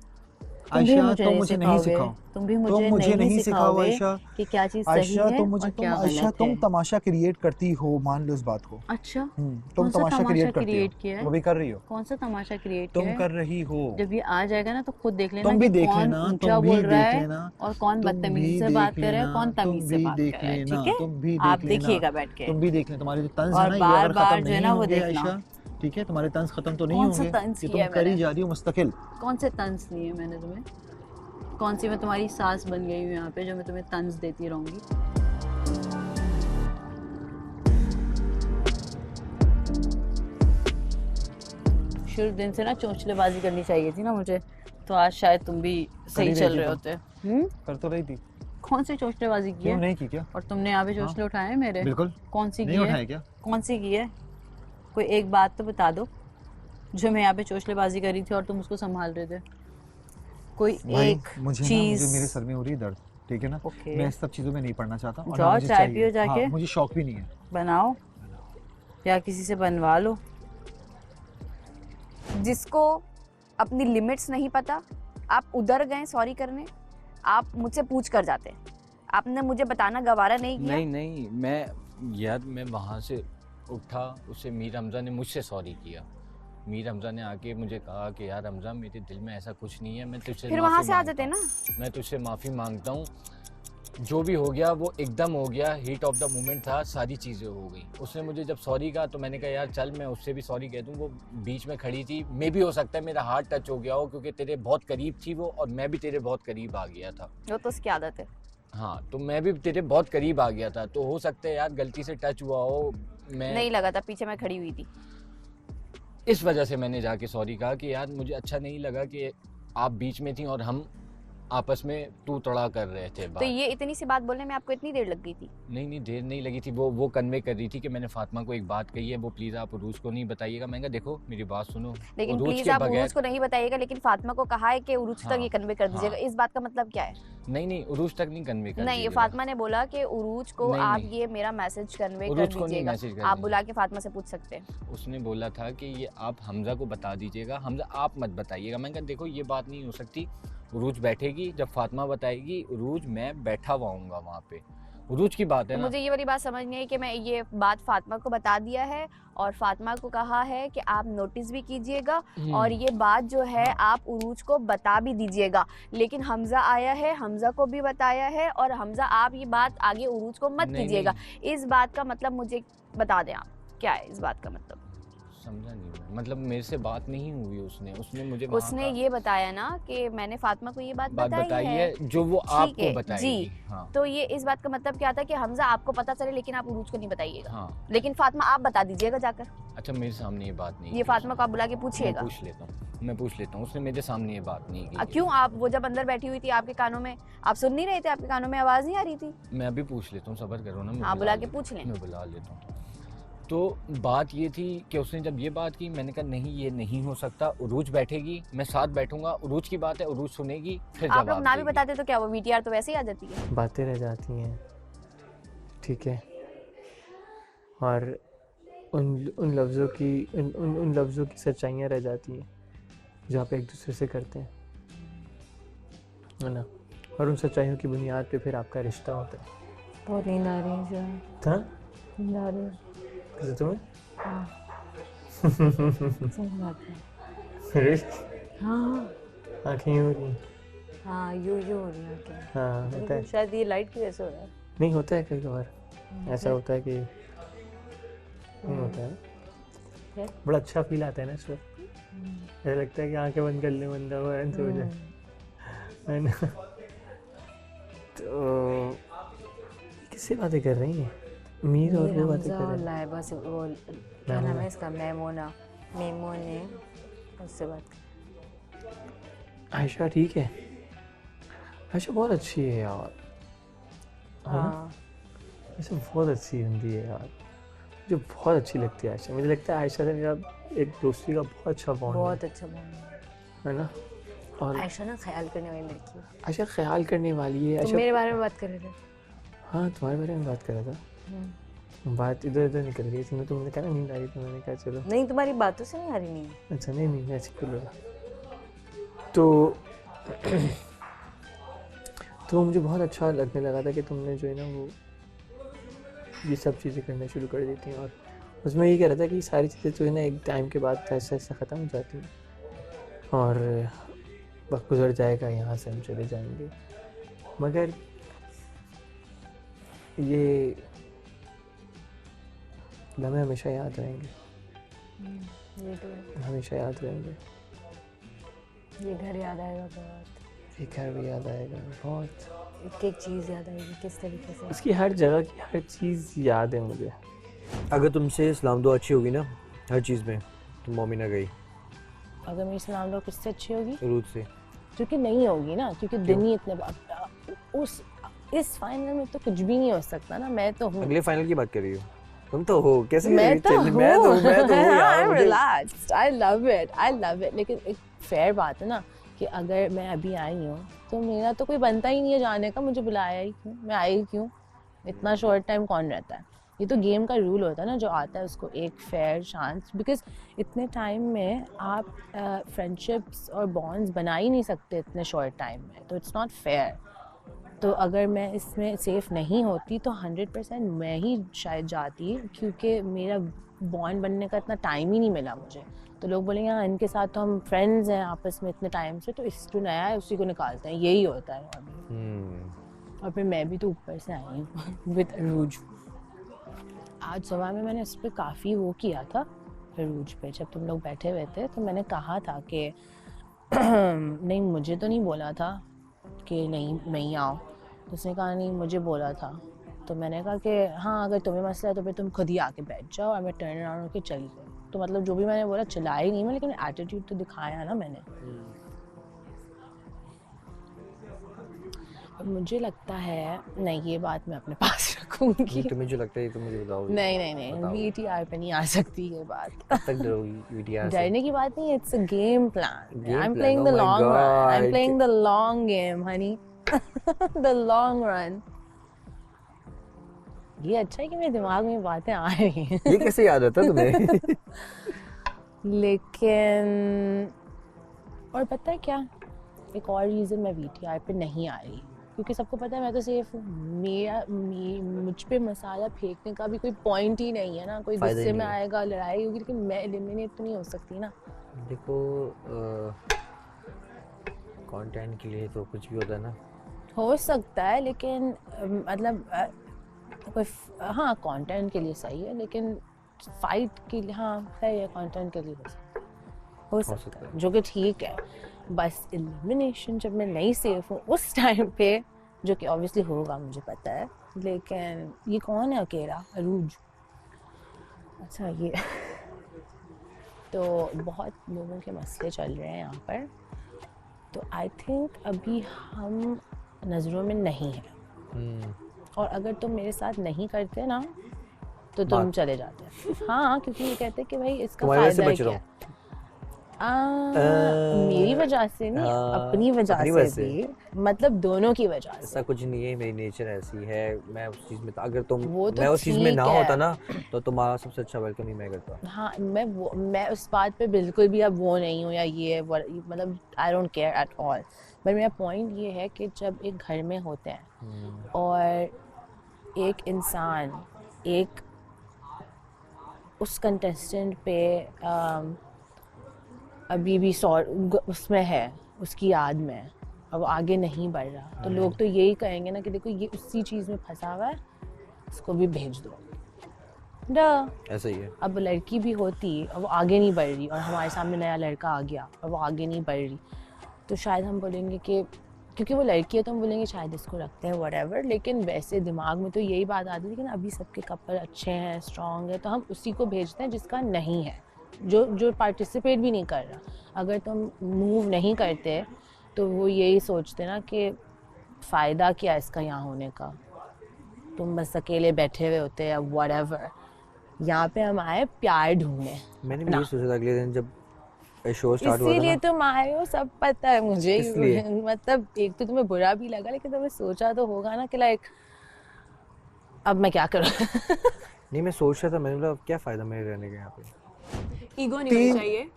तुम भी आयशा, मुझे तुम नहीं मुझे नहीं सिखाओगे, सिखाओ, तुम भी तुम मुझे मुझे नहीं नहीं सिखाओ सिखाओगे आयशा। कि क्या चीज सही आयशा है तुम मुझे, और तुम क्या आयशा गलत तुम है। तमाशा क्रिएट करती हो, मान लो इस बात को। अच्छा, तुम कौन सा तमाशा तमाशा क्रिएट करती क्रिएट हो, किया है? वो भी कर रही हो, कौन सा तमाशा क्रिएट तुम किया है? कर रही हो। जब ये आ जाएगा ना तो खुद देख लेना तुम भी कि देख कौन लेना, ऊंचा तुम भी बोल रहा देख है लेना, और कौन तुम बदतमीजी भी से देख बात कर रहा है, लेना, कौन तुम तमीज से भी बात देख कर रहा है। लेना, ठीक है, तुम भी आप देख लेना, देखिएगा बैठ के। तुम भी देख लेना। तुम्हारे जो तंज है और ना, ये बार अगर बार खत्म जो है नहीं ना वो होंगे देखना। आयशा, ठीक है, तुम्हारे तंज खत्म तो नहीं कौन सा होंगे, तंज ये किया तुम है कर ही मैंने? जा रही हो मुस्तकिल। कौन से तंज नहीं है मैंने तुम्हें? कौन सी मैं तुम्हारी सास बन गई हूँ यहाँ पे जो मैं तुम्हें तंज देती रहूंगी? शुरू दिन से ना चोंचलेबाजी करनी चाहिए थी ना मुझे, तो आज शायद तुम भी सही चल रहे होते। कर तो रही थी, कौन सी चोंचलेबाजी की क्यों है? नहीं की क्या? और तुमने यहाँ पे चोंचले उठाए हैं मेरे? बिल्कुल। कौन सी नहीं की उठाए है? क्या? कौन सी की है? कोई एक बात तो बता दो जो मैं यहाँ पे चोंचलेबाजी कर रही थी और तुम उसको संभाल रहे थे। कोई भाई एक मुझे ना, चीज। मुझे मेरे सर में हो रही है दर्द, ठीक है ना? ओके। मैं इस सब चीजों में नहीं पढ़ना चाहता और ना जाओ मुझे चाय चाहिए। पियो जाके। हाँ, मुझे शौक भी नहीं है। बनाओ या किसी से बनवा लो। जिसको अपनी लिमिट्स नहीं पता, आप उधर गए सॉरी करने, आप मुझसे पूछ कर जाते। आपने मुझे बताना गवारा नहीं किया। नहीं मैं वहाँ से उठा, उससे मीर हमजा ने मुझसे सॉरी किया। मीर हमजा ने आके मुझे कहा कि यार हमजा मेरे दिल में ऐसा कुछ नहीं है, मैं तुझसे फिर वहाँ से आ जाते ना। मैं तुझसे माफ़ी मांगता हूँ, जो भी हो गया वो एकदम हो गया, हीट ऑफ द मोमेंट था, सारी चीज़ें हो गई। उसने मुझे जब सॉरी कहा तो मैंने कहा यार चल मैं उससे भी सॉरी कह दूँ। वो बीच में खड़ी थी, मे भी हो सकता है मेरा हार्ट टच हो गया हो क्योंकि तेरे बहुत करीब थी वो और मैं भी तेरे बहुत करीब आ गया था। वो तो उसकी आदत है। हाँ, तो मैं भी तेरे बहुत करीब आ गया था, तो हो सकता है यार गलती से टच हुआ हो। मैं नहीं लगा था, पीछे मैं खड़ी हुई थी। इस वजह से मैंने जाके सॉरी कहा कि यार मुझे अच्छा नहीं लगा कि आप बीच में थी और हम आपस में तू तड़ा कर रहे थे बात। तो ये इतनी सी बात बोलने में आपको इतनी देर लग गई थी? नहीं देर नहीं लगी थी, वो कन्वे कर रही थी कि मैंने फातिमा को एक बात कही है, वो प्लीज़ आप उरूज को नहीं बताइएगा। मैंने कहा देखो मेरी बात सुनो, लेकिन उरूज प्लीज के आप बगैर- उरूज को नहीं बताइएगा, लेकिन फातिमा को कहा है कि उरूज तक ये कन्वे कर दीजिएगा। इस बात का मतलब क्या है? नहीं उरूज तक नहीं कन्वे कर नहीं, दीजिएगा। फातिमा ने बोला कि उरूज को नहीं, आप नहीं। ये मेरा मैसेज कन्वे कर उरूज को नहीं दीजिएगा। मैसेज कर आप दीजिएगा। बुला के फातिमा से पूछ सकते हैं। उसने बोला था कि ये आप हमजा को बता दीजिएगा, हमजा आप मत बताइएगा। मैंने कहा देखो ये बात नहीं हो सकती, उरूज बैठेगी, जब फातिमा बताएगी उरूज मैं बैठा हुआ हूँगा वहाँ पे, उरूज की बात है तो ना। मुझे ये वाली बात समझ नहीं आई कि मैं ये बात फातिमा को बता दिया है और फातिमा को कहा है कि आप नोटिस भी कीजिएगा और ये बात जो है आप उरूज को बता भी दीजिएगा। लेकिन हमजा आया है, हमजा को भी बताया है और हमजा आप ये बात आगे उरूज को मत नहीं, कीजिएगा। इस बात का मतलब मुझे बता दें आप, क्या है इस बात का मतलब? समझा नहीं मैं, मतलब मेरे से बात नहीं हुई उसने मुझे वहाँ उसने का ये बताया ना कि मैंने फातिमा को ये बात बताई है जो वो ठीक आपको है, बताएगी। जी। हाँ। तो ये इस बात का मतलब क्या था कि हमजा आपको पता चले लेकिन आप उरूज को नहीं बताइएगा। हाँ। लेकिन फातिमा आप बता दीजिएगा जाकर। अच्छा मेरे सामने ये बात नहीं ये की फातिमा को आप बुला के मैं पूछिएगा। पूछ लेता हूँ, उसने मेरे सामने ये बात नहीं की। क्यों? आप वो जब अंदर बैठी हुई थी आपके कानों में आप सुन नहीं रहे थे? आपके कानों में आवाज नहीं आ रही थी? मैं अभी पूछ लेता हूँ, सब्र करो ना। हाँ, बुला के पूछ लें। मैं बुला लेता हूँ। तो बात ये थी कि उसने जब ये बात की मैंने कहा नहीं ये नहीं हो सकता, उरूज बैठेगी, मैं साथ बैठूंगा, उरूज की बात है, उरूज सुनेगी फिर आप लोग जवाब ना भी देगी। बताते तो क्या वो वीटीआर तो वैसे ही आ जाती है। बातें रह जाती हैं, ठीक है, और उन लफ्ज़ों की सच्चाइयाँ रह जाती हैं जो आप एक दूसरे से करते हैं, है ना? और उन सच्चाइयों की बुनियाद पे फिर आपका रिश्ता होता है। बहुत नींद आ रही है जो है। हाँ? नींद आ रही है। कैसे तुम्हें? हाँ। सही बात है। अरे हाँ आँखें हो रही हैं। हाँ यू हो रही है क्या? हाँ होता है, शायद ये लाइट की वजह से हो रहा है। नहीं होता है कई बार ऐसा होता है कि नहीं होता है। बड़ा अच्छा फील आता है ना इस वक्त, ऐसा लगता है कि आंखें बंद कर ले बंदा हुआ है सो जाए, है ना। तो किससे बातें कर रही हैं? मीर और वो बातें कर रहे हैं। लाइबा से वो क्या नाम है इसका, मेमोने उससे बात कर। आयशा ठीक है, आयशा बहुत अच्छी है यार। हाँ आयशा बहुत अच्छी बंदी है यार, मुझे बहुत अच्छी लगती है आयशा। मुझे लगता है आयशा से मेरा एक दोस्ती का बहुत अच्छा बॉन्ड बहुत अच्छा बॉन्ड है ना। और आयशा ना ख्याल करने वाली लड़की है। आयशा ख्याल करने वाली है। तुम मेरे बारे में बात कर रहे थे। हाँ तुम्हारे बारे में बात कर रहा था, बात इधर उधर निकल गई थी। तुमने कहा ना नींद आ रही, तो मैंने कहा चलो। नहीं तुम्हारी बातों से नहीं आ रही नींद। अच्छा नहीं ऐसे क्यों लगा। तो तो मुझे बहुत अच्छा लगने लगा था कि तुमने जो है ना वो ये सब चीज़ें करना शुरू कर देती हैं। और उसमें ये कह रहा था कि सारी चीज़ें जो है ना एक टाइम के बाद ऐसा ऐसा ख़त्म हो जाती हैं और वक्त गुजर जाएगा, यहाँ से हम चले जाएंगे, मगर ये लम्हे हमेशा याद रहेंगे। ये तो है। हमेशा याद रहेंगे। ये घर याद आएगा बहुत। ये घर भी याद आएगा बहुत। एक चीज़ याद आएगी किस तरीके से। इसकी हर जगह की हर चीज़ याद है मुझे। अगर तुमसे सलाम दुआ अच्छी होगी ना हर चीज़ में, तो मोमिना गई। अगर मेरी सलाम दुआ किससे अच्छी होगी? रूद से। क्योंकि नहीं होगी ना, क्योंकि दिन ही इतने उस इस फाइनल में तो कुछ भी नहीं हो सकता ना। मैं तो हूँ। अगले फाइनल की बात कर रही हो तुम, तो हो कैसे? मैं तो हूँ। मैं तो हूँ यार। I'm relaxed. I love it. लेकिन एक फेयर बात है ना कि अगर मैं अभी आई हूँ तो मेरा तो कोई बनता ही नहीं है जाने का। मुझे बुलाया ही क्यों, मैं आई क्यों? इतना शॉर्ट टाइम कौन रहता है? ये तो गेम का रूल होता है ना, जो आता है उसको एक फेयर चांस। बिकॉज इतने टाइम में आप फ्रेंडशिप्स और बॉन्ड्स बना ही नहीं सकते इतने शॉर्ट टाइम में, तो इट्स नॉट फेयर। तो अगर मैं इसमें सेफ़ नहीं होती तो 100% मैं ही शायद जाती, क्योंकि मेरा बॉन्ड बनने का इतना टाइम ही नहीं मिला मुझे। तो लोग बोलेंगे हाँ इनके साथ तो हम फ्रेंड्स हैं आपस में इतने टाइम से, तो इस जो नया है उसी को निकालते हैं। यही होता है अभी। और फिर मैं भी तो ऊपर से आई हूँ विद अरूज। आज सुबह में मैंने उस पर काफ़ी वो किया था अरूज पे, जब तुम लोग बैठे हुए थे तो मैंने कहा था कि नहीं मुझे तो नहीं बोला था कि नहीं आओ। तो उसने कहा नहीं मुझे बोला था। तो मैंने कहा कि हाँ अगर तुम्हें मसला है तो फिर तुम खुद ही आके बैठ जाओ। और मैं टर्न अराउंड होकर चली गई। तो मतलब जो भी मैंने बोला चलाई नहीं मैं, लेकिन एटीट्यूड तो दिखाया ना मैंने। मुझे लगता है नहीं ये बात मैं अपने पास रखूंगी। तुम्हें जो लगता है तो मुझे बताओ। नहीं VTR पे नहीं आ सकती ये बात। कब तक डरोगी VTR से? डरने की बात नहीं है, it's a game plan. I am playing the long run. I am playing the long game Honey, the long run. ये अच्छा है कि मेरे दिमाग में बातें आ रही हैं। ये कैसे याद आता है तुम्हें? लेकिन और पता है क्या, एक और रीज़न मैं VTR पे नहीं आ रही, क्योंकि सबको पता है मैं तो सेफ हूँ। मुझ पे मसाला फेंकने का भी कोई पॉइंट ही नहीं है ना। कोई गुस्से में आएगा, लड़ाई होगी, लेकिन मैं एलिमिनेट तो नहीं हो सकती ना। देखो कंटेंट के लिए तो कुछ भी होता है ना। हो सकता है लेकिन मतलब कोई हाँ कंटेंट के लिए सही है, लेकिन फाइट के लिए हाँ सही है, कंटेंट के लिए हो सकता है, जो कि ठीक है। बस एलिमिनेशन जब मैं नहीं सेफ हूँ उस टाइम पे, जो कि ऑब्वियसली होगा मुझे पता है, लेकिन ये कौन है अकेला? अरूज। अच्छा ये तो बहुत लोगों के मसले चल रहे हैं यहाँ पर। तो आई थिंक अभी हम नज़रों में नहीं हैं। और अगर तुम मेरे साथ नहीं करते ना तो तुम चले जाते। हाँ क्योंकि ये कहते कि भाई इसका फायदा है क्या? मेरी वजह से नहीं, अपनी वजह से भी, मतलब दोनों की वजह से। ऐसा कुछ नहीं है, मेरी नेचर ऐसी है। मैं उस चीज में अगर तुम तो मैं उस चीज में ना होता ना तो तुम्हारा सबसे अच्छा वेलकम ही मैं करता। हाँ मैं उस बात पे बिल्कुल भी अब वो नहीं हूँ या ये मतलब I don't care at all. But मेरा पॉइंट ये है कि जब एक घर में होते हैं और एक इंसान एक उस कंटेस्टेंट पे अभी भी उसमें है, उसकी याद में, और वो आगे नहीं बढ़ रहा, तो लोग तो यही कहेंगे ना कि देखो ये उसी चीज़ में फंसा हुआ है, इसको भी भेज दो। ऐसा ही है। अब लड़की भी होती और वो आगे नहीं बढ़ रही और हमारे सामने नया लड़का आ गया और वो आगे नहीं बढ़ रही, तो शायद हम बोलेंगे कि क्योंकि वो लड़की है तो हम बोलेंगे शायद इसको रखते हैं व्हाटएवर, लेकिन वैसे दिमाग में तो यही बात आती है, लेकिन अभी सबके कपल अच्छे हैं, स्ट्रॉन्ग है, तो हम उसी को भेजते हैं जिसका नहीं है, जो पार्टिसिपेट भी नहीं कर रहा। अगर तुम मूव नहीं करते तो वो यही सोचते ना कि फ़ायदा क्या इसका यहाँ होने का, तुम बस अकेले बैठे हुए होते हैं व्हाटएवर। यहाँ पे हम आए प्यार ढूंढने। मैंने भी सोचा था अगले दिन जब शो स्टार्ट हुआ था, इसीलिए तुम आए हो, सब पता है मुझे। इसलिए मतलब एक तो तुम्हें बुरा भी लगा, लेकिन तुम्हें सोचा तो होगा ना कि लाइक अब मैं क्या करूँ। नहीं, मैं सोच रहा था, मैंने बोला क्या फ़ायदा मेरे रहने का यहाँ पे। ईगो नहीं होनी चाहिए।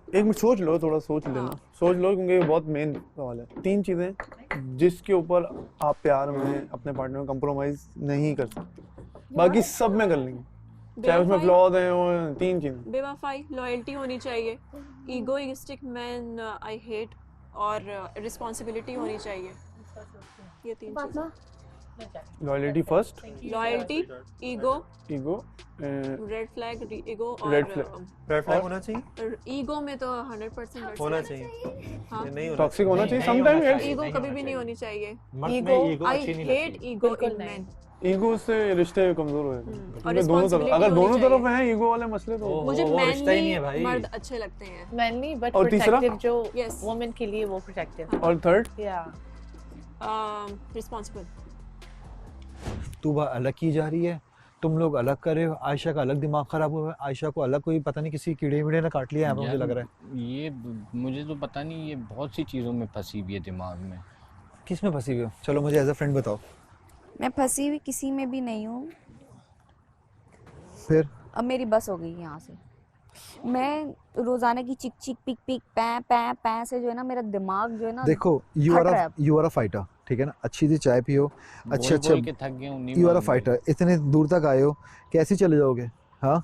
एक मिनट सोच लो, थोड़ा सोच लेना, सोच लो, क्योंकि ये बहुत मेन सवाल है। 3 चीज़ें जिसके ऊपर आप प्यार में अपने पार्टनर में कंप्रोमाइज़ नहीं कर सकते, बाकी सब में कर लेंगे, चाहे उसमें फ्लॉज हैं। वो 3 चीज़ें, बेवफाई, लॉयल्टी होनी चाहिए, ईगोइस्टिक मैन आई हेट, और रिस्पॉन्सिबिलिटी होनी चाहिए। ये 3 चीज़ें। Loyalty first, loyalty, ego, red flag, ego और रेड फ्लैग होना चाहिए। ईगो में तो 100% होना चाहिए। हाँ, नहीं टॉक्सिक होना चाहिए समटाइम। ईगो कभी भी नहीं होनी चाहिए। Ego I hate ego in man. Ego से रिश्ते कमजोर हो जाते हैं दोनों तरफ। अगर दोनों तरफ हैं ईगो वाले मसले तो मुझे मैनली मर्द अच्छे लगते हैं, मैनली बट और तीसरा जो वुमेन के लिए वो प्रोटेक्टिव। और थर्ड रिस्पॉन्सिबल। तू अलग की जा रही है, तुम लोग अलग कर रहे हो, आयशा का अलग दिमाग खराब हुआ है, आयशा को अलग कोई पता नहीं किसी कीड़े वीड़े ने काट लिया है, मुझे लग रहा है। ये मुझे तो पता नहीं, ये बहुत सी चीज़ों में फंसी हुई है दिमाग में। किस में फंसी हुई हो? चलो मुझे एज अ फ्रेंड बताओ। मैं फंसी हुई किसी में भी नहीं हूँ। फिर अब मेरी बस हो गई यहाँ से। मैं रोजाना की चिक चिक पिक पिक पै पै पै से जो है ना मेरा दिमाग जो है ना, देखो यू आर अ फाइटर, ठीक है ना, अच्छी सी चाय पियो, अच्छे यू आर अ फाइटर, इतने दूर तक आए हो, कैसे चले जाओगे? हाँ,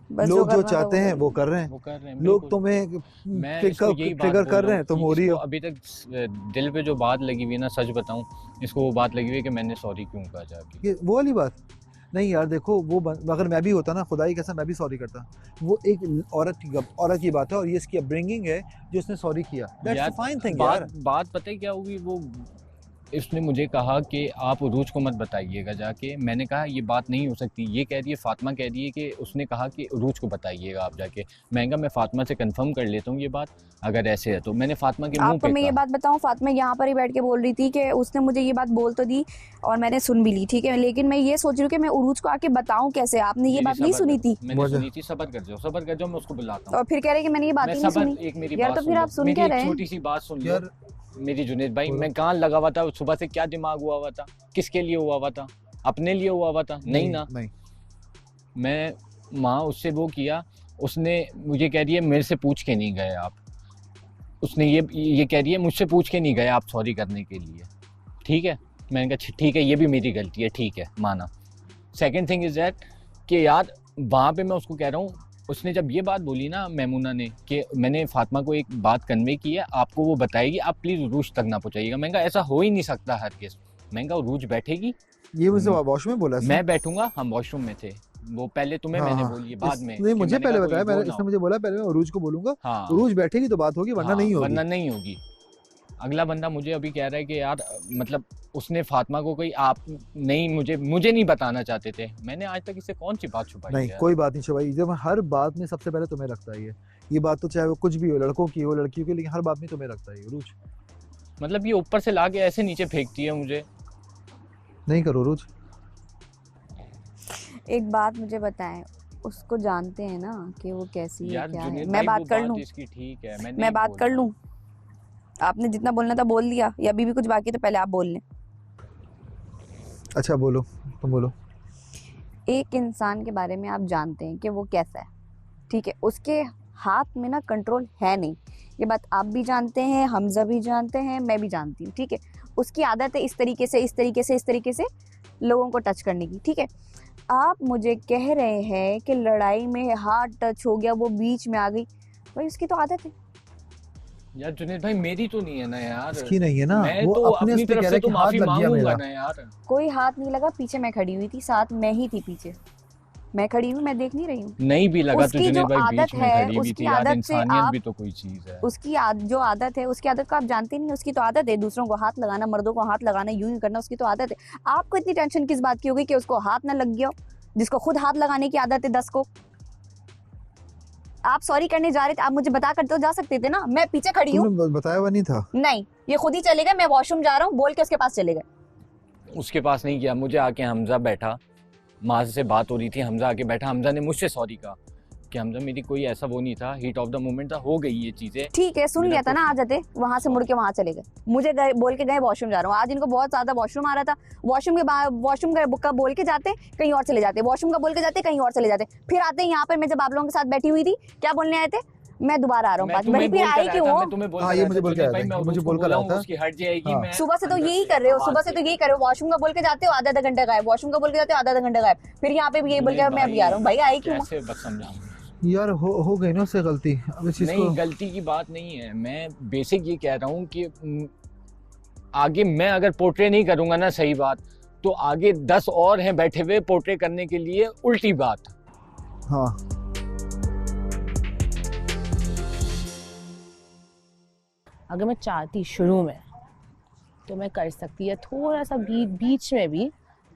लोग जो चाहते हैं वो कर रहे हैं, लोग तुम्हें ट्रिगर कर रहे हैं, तुम हो रही हो। अभी तक दिल पे जो बात लगी हुई है ना, सच बताऊं, इसको वो बात लगी हुई है कि मैंने सॉरी क्यों कहा जाके। ये वो वाली बात नहीं यार, देखो वो अगर मैं भी होता ना, खुदाई कैसा मैं भी सॉरी करता। वो एक औरत की बात है और ये इसकी अपब्रिंगिंग है जो उसने सॉरी किया। दैट्स अ फाइन थिंग यार। बात पता है क्या हुई, वो इसने मुझे कहा कि आप उरूज को मत बताइएगा जाके। मैंने कहा ये बात नहीं हो सकती। ये कह रही है, फातिमा कह रही है कि उसने कहा कि उरूज को बताइएगा आप जाके। मैं कहा मैं फातिमा से कंफर्म कर लेता हूँ ये बात, अगर ऐसे है तो। मैंने फातिमा के मुंह पे आपको मैं ये बात बताऊँ, फातिमा यहाँ पर ही बैठ के बोल रही थी कि उसने मुझे ये बात बोल तो दी और मैंने सुन भी ली, ठीक है, लेकिन मैं ये सोच रही हूँ कि मैं उरूज को आके बताऊँ कैसे। आपने ये बात नहीं सुनी थी? मैंने सुनी थी। सबर कर जाओ, मैं उसको बुलाता हूँ। और फिर कह रहे कि मैंने ये बात ही नहीं सुनी। यार तो फिर आप सुन क्या रहे हैं? छोटी सी बात सुन लो मेरी जुनेद भाई। मैं कान लगा हुआ था सुबह से, क्या दिमाग हुआ हुआ था, किसके लिए हुआ हुआ था? अपने लिए हुआ हुआ था? नहीं ना। नहीं। मैं माँ उससे वो किया, उसने मुझे कह रही है मेरे से पूछ के नहीं गए आप। उसने ये कह रही है मुझसे पूछ के नहीं गए आप सॉरी करने के लिए, ठीक है। मैंने कहा ठीक है, ये भी मेरी गलती है, ठीक है, माना। सेकेंड थिंग इज दैट कि यार वहाँ पे मैं उसको कह रहा हूँ, उसने जब ये बात बोली ना मैमूना ने कि मैंने फातिमा को एक बात कन्वे की है, आपको वो बताएगी, आप प्लीज़ उरूज तक ना पहुँचाइएगा। मैंने कहा ऐसा हो ही नहीं सकता हर केस। मैंने कहा उरूज बैठेगी, ये मुझे वॉशरूम में बोला, मैं बैठूंगा, हम वॉशरूम में थे, वो पहले तुम्हें मैंने बोली बाद में। नहीं, मुझे पहले बताया, इसने मुझे बोला पहले मैं उरूज को बोलूंगा, उरूज बैठेगी तो बात होगी, वरना नहीं होगी। अगला बंदा मुझे अभी कह रहा है कि यार मतलब उसने फातिमा को कोई आप नहीं, मुझे नहीं बताना चाहते थे। मैंने आज तक इससे कौन सी बात छुपाई? नहीं, कोई बात नहीं छुपाई। जब हर बात में सबसे पहले तुम्हें रखता है ये बात, तो चाहे वो कुछ भी हो, लड़कों की हो लड़कियों की, लेकिन हर बात में तुम्हें रखता है उरूज। मतलब ये ऊपर से लाके ऐसे नीचे फेंकती है मुझे। नहीं करो उरूज। एक बात मुझे बताएं, उसको जानते हैं ना कि वो कैसी है, क्या है? मैं बात कर लूं? ठीक है, मैं बात कर लूं? आपने जितना बोलना था बोल दिया, या अभी भी कुछ बाकी तो पहले आप बोल लें। अच्छा बोलो, तुम बोलो। एक इंसान के बारे में आप जानते हैं कि वो कैसा है, ठीक है, उसके हाथ में ना कंट्रोल है नहीं। ये बात आप भी जानते हैं, हमजा भी जानते हैं, मैं भी जानती हूँ, ठीक है। उसकी आदत है इस तरीके से लोगों को टच करने की, ठीक है। आप मुझे कह रहे हैं कि लड़ाई में हाथ टच हो गया, वो बीच में आ गई, भाई उसकी तो आदत है। यार जुनेद भाई मेरी तो नहीं है ना यार। इसकी नहीं है ना, मैं वो तो अपने अपनी उस पे तरफ कह रहा से है तो कि हाथ माफी लग गया मांगूंगा मेरा। ना यार। कोई हाथ नहीं लगा, पीछे मैं खड़ी हुई थी, साथ मैं ही थी पीछे, मैं खड़ी हूँ, मैं देख नहीं रही हूँ। नहीं भी लगा तो उसकी जो जुनेद भाई आदत बीच में है, खड़ी हुई उसकी थी यार, आदत से इंसानियत आप भी तो कोई चीज है। उसकी जो आदत है, उसकी आदत को आप जानते नहीं, उसकी तो आदत है दूसरों को हाथ लगाना, मर्दों को हाथ लगाना, यूं ही करना, उसकी तो आदत है। आपको इतनी टेंशन किस बात की होगी कि उसको हाथ ना लग गया हो, जिसको खुद हाथ लगाने की आदत है 10 को। आप सॉरी करने जा रहे थे, आप मुझे बता कर तो जा सकते थे ना, मैं पीछे खड़ी हूँ। तुमने बताया हुआ नहीं था? नहीं, ये खुद ही चले गए, मैं वॉशरूम जा रहा हूँ बोल के उसके पास चले गए। उसके पास नहीं किया, मुझे आके हमजा बैठा, माँ से बात हो रही थी, हमजा आके बैठा, हमजा ने मुझसे सॉरी कहा कि हमजा मेरी कोई ऐसा वो नहीं था, हीट ऑफ द मोमेंट था, हो गई ये चीजें। ठीक है, सुन लिया था ना, आ जाते वहां से मुड़ के वहां चले गए, मुझे गए बोल के गए वॉशरूम जा रहा हूँ। आज इनको बहुत ज्यादा वॉशरूम आ रहा था, वॉशरूम का बोल के जाते कहीं और चले जाते, वॉशरूम का बोल के जाते कहीं और चले जाते, फिर आते यहाँ पर। मैं जब आप लोगों के साथ बैठी हुई थी, क्या बोलने आए थे? मैं दोबारा आ रहा हूँ, वहीं फिर आई क्यों हूँ? हाँ, ये मुझे बोल के आया था, मुझे बोल कर आया था। उसकी हट जाएगी। मैं सुबह से तो यही कर रहे हो, सुबह से तो यही कर रहे हो, वॉशरूम का बोल के जाते हो, आधा आधा घंटा गायब, वॉशरूम का बोल के जाते हो, आधा आधा घंटा गायब, फिर यहाँ पे भी यही बोल के मैं अभी आ रहा हूँ। भाई आई क्यों? कैसे बस समझाऊं यार, हो गई ना उससे गलती। अब इस चीज नहीं, को गलती की बात नहीं है, मैं बेसिक ये कह रहा हूँ कि आगे मैं अगर पोर्ट्रे नहीं करूंगा ना सही बात, तो आगे 10 और हैं बैठे हुए पोर्ट्रे करने के लिए उल्टी बात। हाँ, अगर मैं चाहती शुरू में तो मैं कर सकती है, थोड़ा सा बीच में भी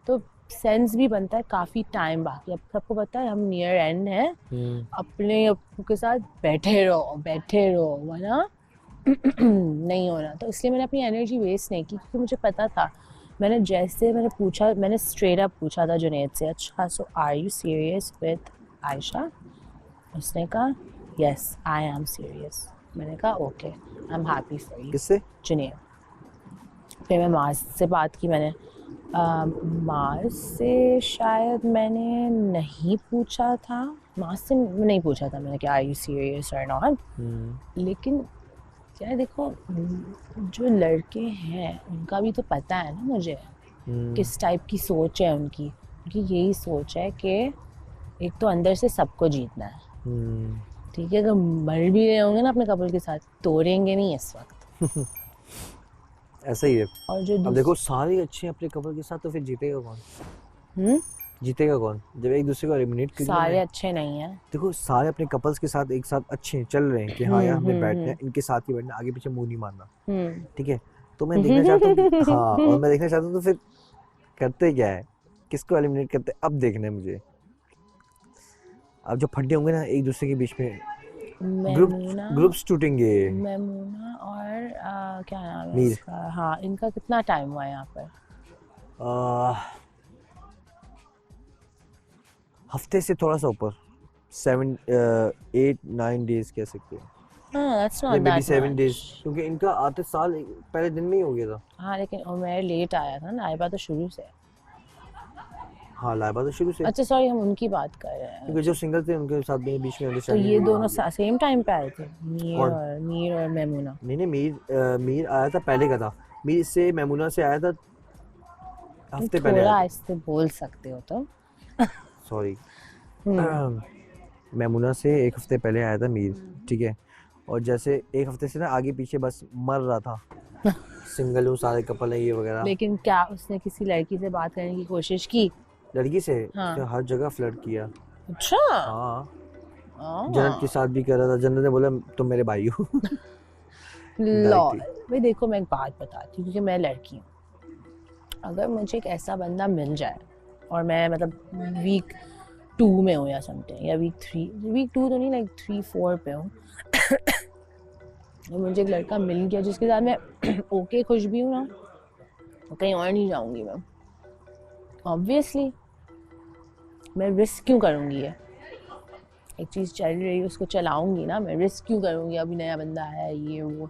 तो सेंस भी बनता है काफ़ी टाइम बाकी। अब सबको पता है हम नियर एंड हैं, अपने अपनों के साथ बैठे रहो वरना नहीं होना। तो इसलिए मैंने अपनी एनर्जी वेस्ट नहीं की, क्योंकि मुझे पता था। मैंने स्ट्रेट अप पूछा था जुनैद से, अच्छा so are you serious with Ayesha? उसने कहा यस आई एम सीरियस। मैंने कहा okay, I am happy for you. किससे? जुनैद। फिर मैं माँ से बात की, मैंने माँ से शायद मैंने नहीं पूछा था, माँ से नहीं पूछा था मैंने कि आर यू सीरियस और नॉट। लेकिन क्या देखो, जो लड़के हैं उनका भी तो पता है ना मुझे किस टाइप की सोच है उनकी यही सोच है कि एक तो अंदर से सबको जीतना है। ठीक है, अगर मर भी रहे होंगे ना अपने कपल के साथ, तोड़ेंगे नहीं इस वक्त। ऐसा ही है। और जो अब देखो सारे अच्छे हैं अपने कपल के साथ, तो फिर जीतेगा कौन? जीतेगा कौन जब एक दूसरे को एलिमिनेट कर? सारे अच्छे नहीं हैं। देखो सारे अपने कपल्स के साथ एक साथ अच्छे हैं, चल रहे हैं कि हाँ यार हमें बैठना है, इनके साथ ही बैठना, आगे पीछे मुंह नहीं मारना। ठीक है, तो मैं देखना चाहता हूँ हाँ, और मैं देखना चाहता हूँ तो फिर करते क्या है, किसको एलिमिनेट करते, अब देखना है मुझे। अब जो फड्डे होंगे ना एक दूसरे के बीच में, ग्रुप्स टूटेंगे। मेमूना और क्या नाम है मीर। इसका? हाँ, इनका कितना टाइम हुआ यहाँ पर? हफ्ते से थोड़ा सा ऊपर, 8-9 डेज कह सकते हैं। That's not that 7 much. Days, क्योंकि इनका आते साल पहले दिन में ही हो गया था। हाँ, लेकिन उमर लेट आया था ना, लाइबा तो शुरू से। हाँ, लाइबा तो शुरू से। अच्छा सॉरी, हम उनकी बात कर रहे हैं, क्योंकि जो सिंगल थे उनके साथ में बीच में तो ये दोनों सेम टाइम पे आए थे, मीर और मेमूना। नहीं, मीर आया था पहले का था, मीर से मेमूना से आया था हफ्ते पहले। थोड़ा ऐसे बोल सकते हो तो। सॉरी, मेमूना से एक हफ्ते पहले आया था मीर, ठीक है। और जैसे एक हफ्ते से ना आगे पीछे बस मर रहा था सिंगल हूँ, सारे कपल है ये वगैरह। लेकिन क्या उसने किसी लड़की से बात करने की कोशिश की? लड़की से? हाँ। तो हर जगह फ्लर्ट किया। अच्छा। हाँ, जन्नत के साथ भी कर रहा था, जन्नत ने बोला तुम मेरे भाई हो। लॉल भाई देखो, मैं एक बात बताती हूँ, क्योंकि मैं लड़की हूँ, अगर मुझे एक ऐसा बंदा मिल जाए और मैं मतलब वीक 2 में हूँ या समथिंग, या वीक 2 तो नहीं, लाइक 3-4 पे हूँ, और मुझे एक लड़का मिल गया जिसके साथ मैं ओके खुश भी हूँ ना, तो कहीं और नहीं जाऊँगी मैं। ऑब्वियसली मैं रिस्क क्यों करूँगी? ये एक चीज़ चल रही है उसको चलाऊँगी ना, मैं रिस्क क्यों करूँगी? अभी नया बंदा है ये वो,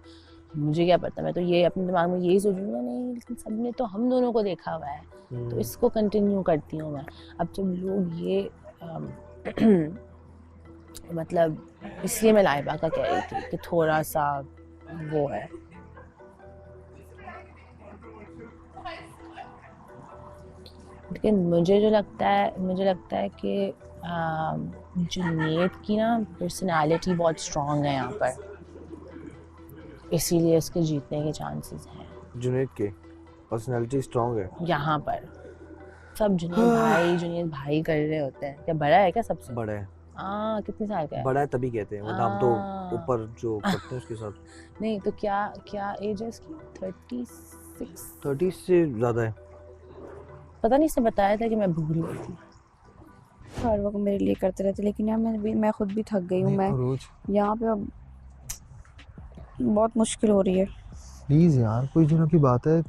मुझे क्या पता, मैं तो ये अपने दिमाग में यही सोचूंगा, नहीं लेकिन सबने तो हम दोनों को देखा हुआ है, तो इसको कंटिन्यू करती हूँ मैं। अब जब लोग ये मतलब इसलिए मैं लाइबा का कह रही थी कि थोड़ा सा वो है। लेकिन मुझे लगता है कि जुनैद की ना पर्सनालिटी बहुत स्ट्रॉन्ग है यहाँ पर, इसीलिए इसके जीतने के चांसेस हैं जुनैद के पर्सनालिटी स्ट्रांग है यहाँ पर। सब जुनैद भाई कर रहे होते हैं। क्या बड़ा है क्या सबसे? बड़ा है। कितने साल का है? बड़ा है तभी कहते हैं, वरना हम तो ऊपर जो करते हैं उसके साथ। नहीं तो क्या एज है इसकी? 36? 30 से ज़्यादा है। पता नहीं, इसने बताया था कि मैं भूल गई थी। हर वक्त मेरे लिए करते रहते, लेकिन यार मैं खुद भी थक गई हूँ। मैं यहाँ पे अब बहुत मुश्किल हो रही है। प्लीज़ यार, कोई दिनों की बात है,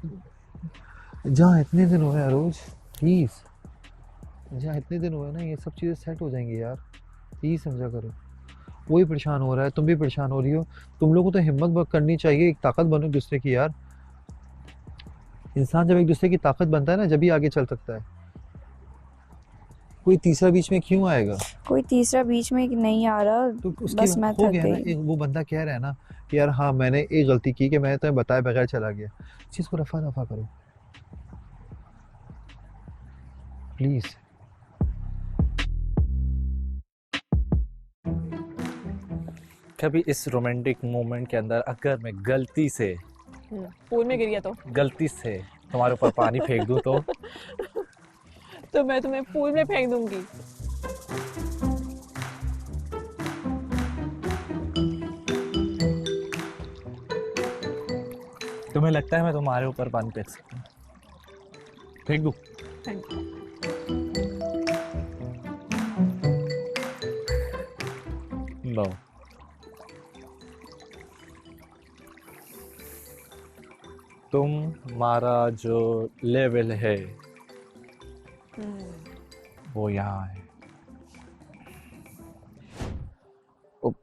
जहाँ इतने दिन हुए रोज, प्लीज़ जहाँ इतने दिन हुए ना, ये सब चीज़ें सेट हो जाएंगी यार, प्लीज़ समझा करो। वही परेशान हो रहा है, तुम भी परेशान हो रही हो। तुम लोगों को तो हिम्मत करनी चाहिए, एक ताकत बनो एक दूसरे की यार। इंसान जब एक दूसरे की ताकत बनता है ना, जब ही आगे चल सकता है। कोई तीसरा बीच में क्यों आएगा? कोई तीसरा बीच में नहीं आ रहा, तो बस मैं हो थक गया ना, गई। एक वो बंदा कह रहा है ना कि यार हाँ मैंने एक गलती की कि मैंने तुम्हें बताए बगैर चला गया। इस चीज़ को रफा दफा करो प्लीज़। कभी इस रोमांटिक मोमेंट के अंदर अगर मैं गलती से पूल में गिर गया तो तुम्हारे ऊपर पानी फेंक दूं तो मैं तुम्हें पूल में फेंक दूंगी। तुम्हें लगता है मैं तुम्हारे ऊपर पानी फेंक सकता हूँ? फेंक दूं? लो, तुम्हारा जो लेवल है वो यहाँ है।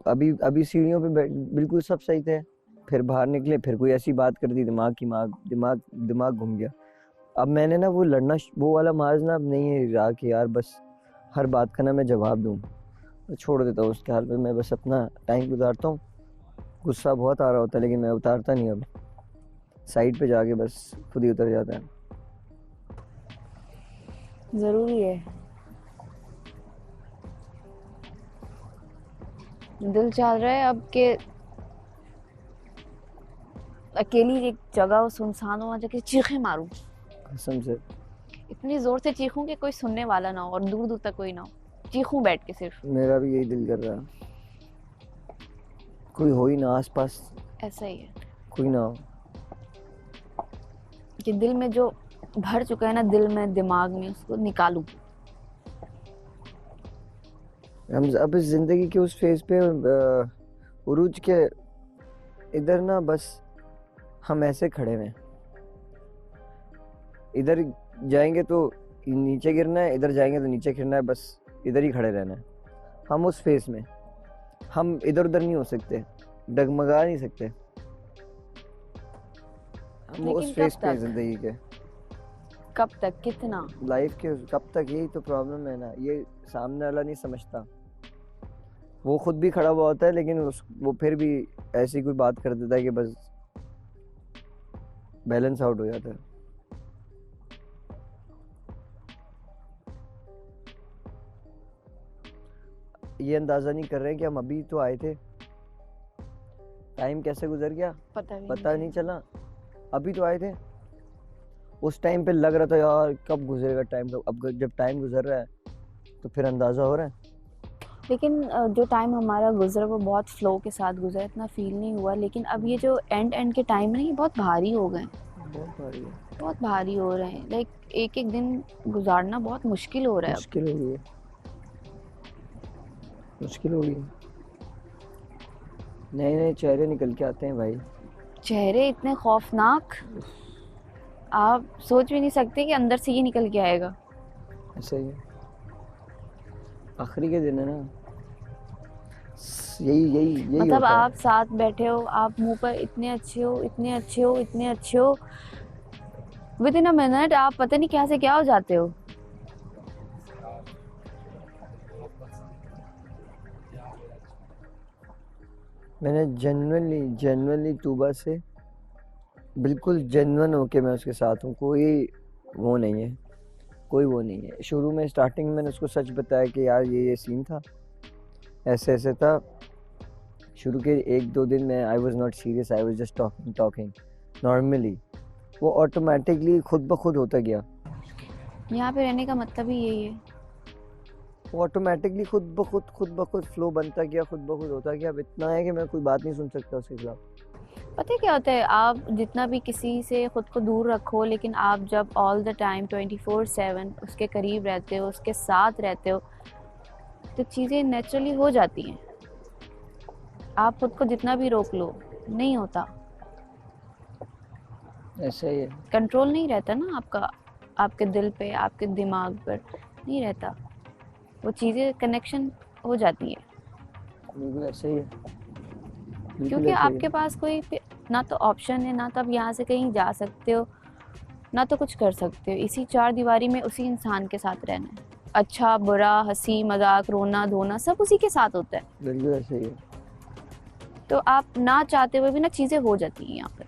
अभी सीढ़ियों पे बिल्कुल सब सही थे, फिर बाहर निकले, फिर कोई ऐसी बात कर दी, दिमाग घूम गया। अब मैंने ना वो लड़ना, वो वाला मार्ज ना अब नहीं रहा कि यार बस हर बात का ना मैं जवाब दूँ। मैं छोड़ देता हूँ उसके हाल पे, मैं बस अपना टाइम गुजारता हूँ। गुस्सा बहुत आ रहा होता है लेकिन मैं उतारता नहीं, अब साइड पे जाके बस खुद ही उतर जाता है। जरूरी है, दिल चाह रहा है अब के अकेली एक जगह सुनसान हो, वहाँ जाके चीखें मारूं, कसम से इतनी जोर से चीखूं कि कोई सुनने वाला ना हो और दूर दूर तक कोई ना हो, चीखूं बैठ के सिर्फ। मेरा भी यही दिल कर रहा है, कोई हो ही ना आसपास, ऐसा ही है कोई ना हो। कि दिल में जो भर चुका है ना, दिल में दिमाग में, उसको निकालूं। हम अब इस जिंदगी के उस फेज पे उरूज के इधर ना बस हम ऐसे खड़े हैं, इधर जाएंगे तो नीचे गिरना है, इधर जाएंगे तो नीचे गिरना है, बस इधर ही खड़े रहना है। हम उस फेज में, हम इधर उधर नहीं हो सकते, डगमगा नहीं सकते, हम उस फेज पे जिंदगी के। कब तक, कितना लाइफ के कब तक, यही तो प्रॉब्लम है ना, ये सामने वाला नहीं समझता। वो खुद भी खड़ा हुआ होता है लेकिन वो फिर भी ऐसी कोई बात कर देता है कि बस बैलेंस आउट हो जाता है। ये अंदाजा नहीं कर रहे कि हम अभी तो आए थे, टाइम कैसे गुजर गया पता नहीं चला। अभी तो आए थे, उस टाइम पे लग रहा था यार कब गुजरेगा टाइम, अब जब टाइम गुजर रहा है तो फिर अंदाजा हो रहा है। लेकिन जो टाइम हमारा गुजरा वो बहुत फ्लो के साथ गुजरा, इतना फील नहीं हुआ। लेकिन अब ये जो एंड के टाइम है ये बहुत भारी हो गए, बहुत भारी हो रहे हैं। लाइक एक एक दिन गुजारना बहुत मुश्किल हो रहा है। मुश्किल हो गई है, मुश्किल हो गई। नए नए चेहरे निकल के आते हैं भाई, चेहरे इतने खौफनाक, आप सोच भी नहीं सकते कि अंदर से ये निकल के आएगा। ऐसा ही है, आखिरी के दिन है ना, यही मतलब आप साथ बैठे हो, आप मुंह पर इतने अच्छे हो, इतने अच्छे हो, इतने अच्छे हो, विद इन अ मिनट आप पता नहीं क्या से क्या हो जाते हो। मैंने जेन्युइनली तूबा से बिल्कुल जेन्युइन होके मैं उसके साथ हूँ, कोई वो नहीं है। शुरू में स्टार्टिंग में मैंने उसको सच बताया कि यार ये सीन था, ऐसे ऐसे था। शुरू के 1-2 दिन में I was not serious, I was just talking normally, वो ऑटोमेटिकली खुद ब खुद होता गया। यहाँ पे रहने का मतलब ही यही है। वो ऑटोमेटिकली खुद ब खुद फ्लो बनता गया, खुद ब खुद होता गया। अब इतना है कि मैं कोई बात नहीं सुन सकता उसके खिलाफ। पता है क्या होता है, आप जितना भी किसी से खुद को दूर रखो, लेकिन आप जब ऑल द टाइम 24/7 उसके करीब रहते हो, उसके साथ रहते हो, तो चीज़ें नेचुरली हो जाती हैं। आप खुद को जितना भी रोक लो, नहीं होता। ऐसा ही है। कंट्रोल नहीं रहता ना आपका, आपके दिल पे, आपके दिमाग पर नहीं रहता। वो चीज़ें कनेक्शन हो जाती है। बिल्कुल ऐसा ही है। क्योंकि आपके पास कोई ना तो ऑप्शन है, ना तो आप यहाँ से कहीं जा सकते हो, ना तो कुछ कर सकते हो। इसी 4 दीवारी में उसी इंसान के साथ रहना है। अच्छा बुरा, हंसी मजाक, रोना धोना सब उसी के साथ होता है। बिल्कुल ऐसा ही है। तो आप ना चाहते हुए भी ना चीज़ें हो जाती हैं यहाँ पर।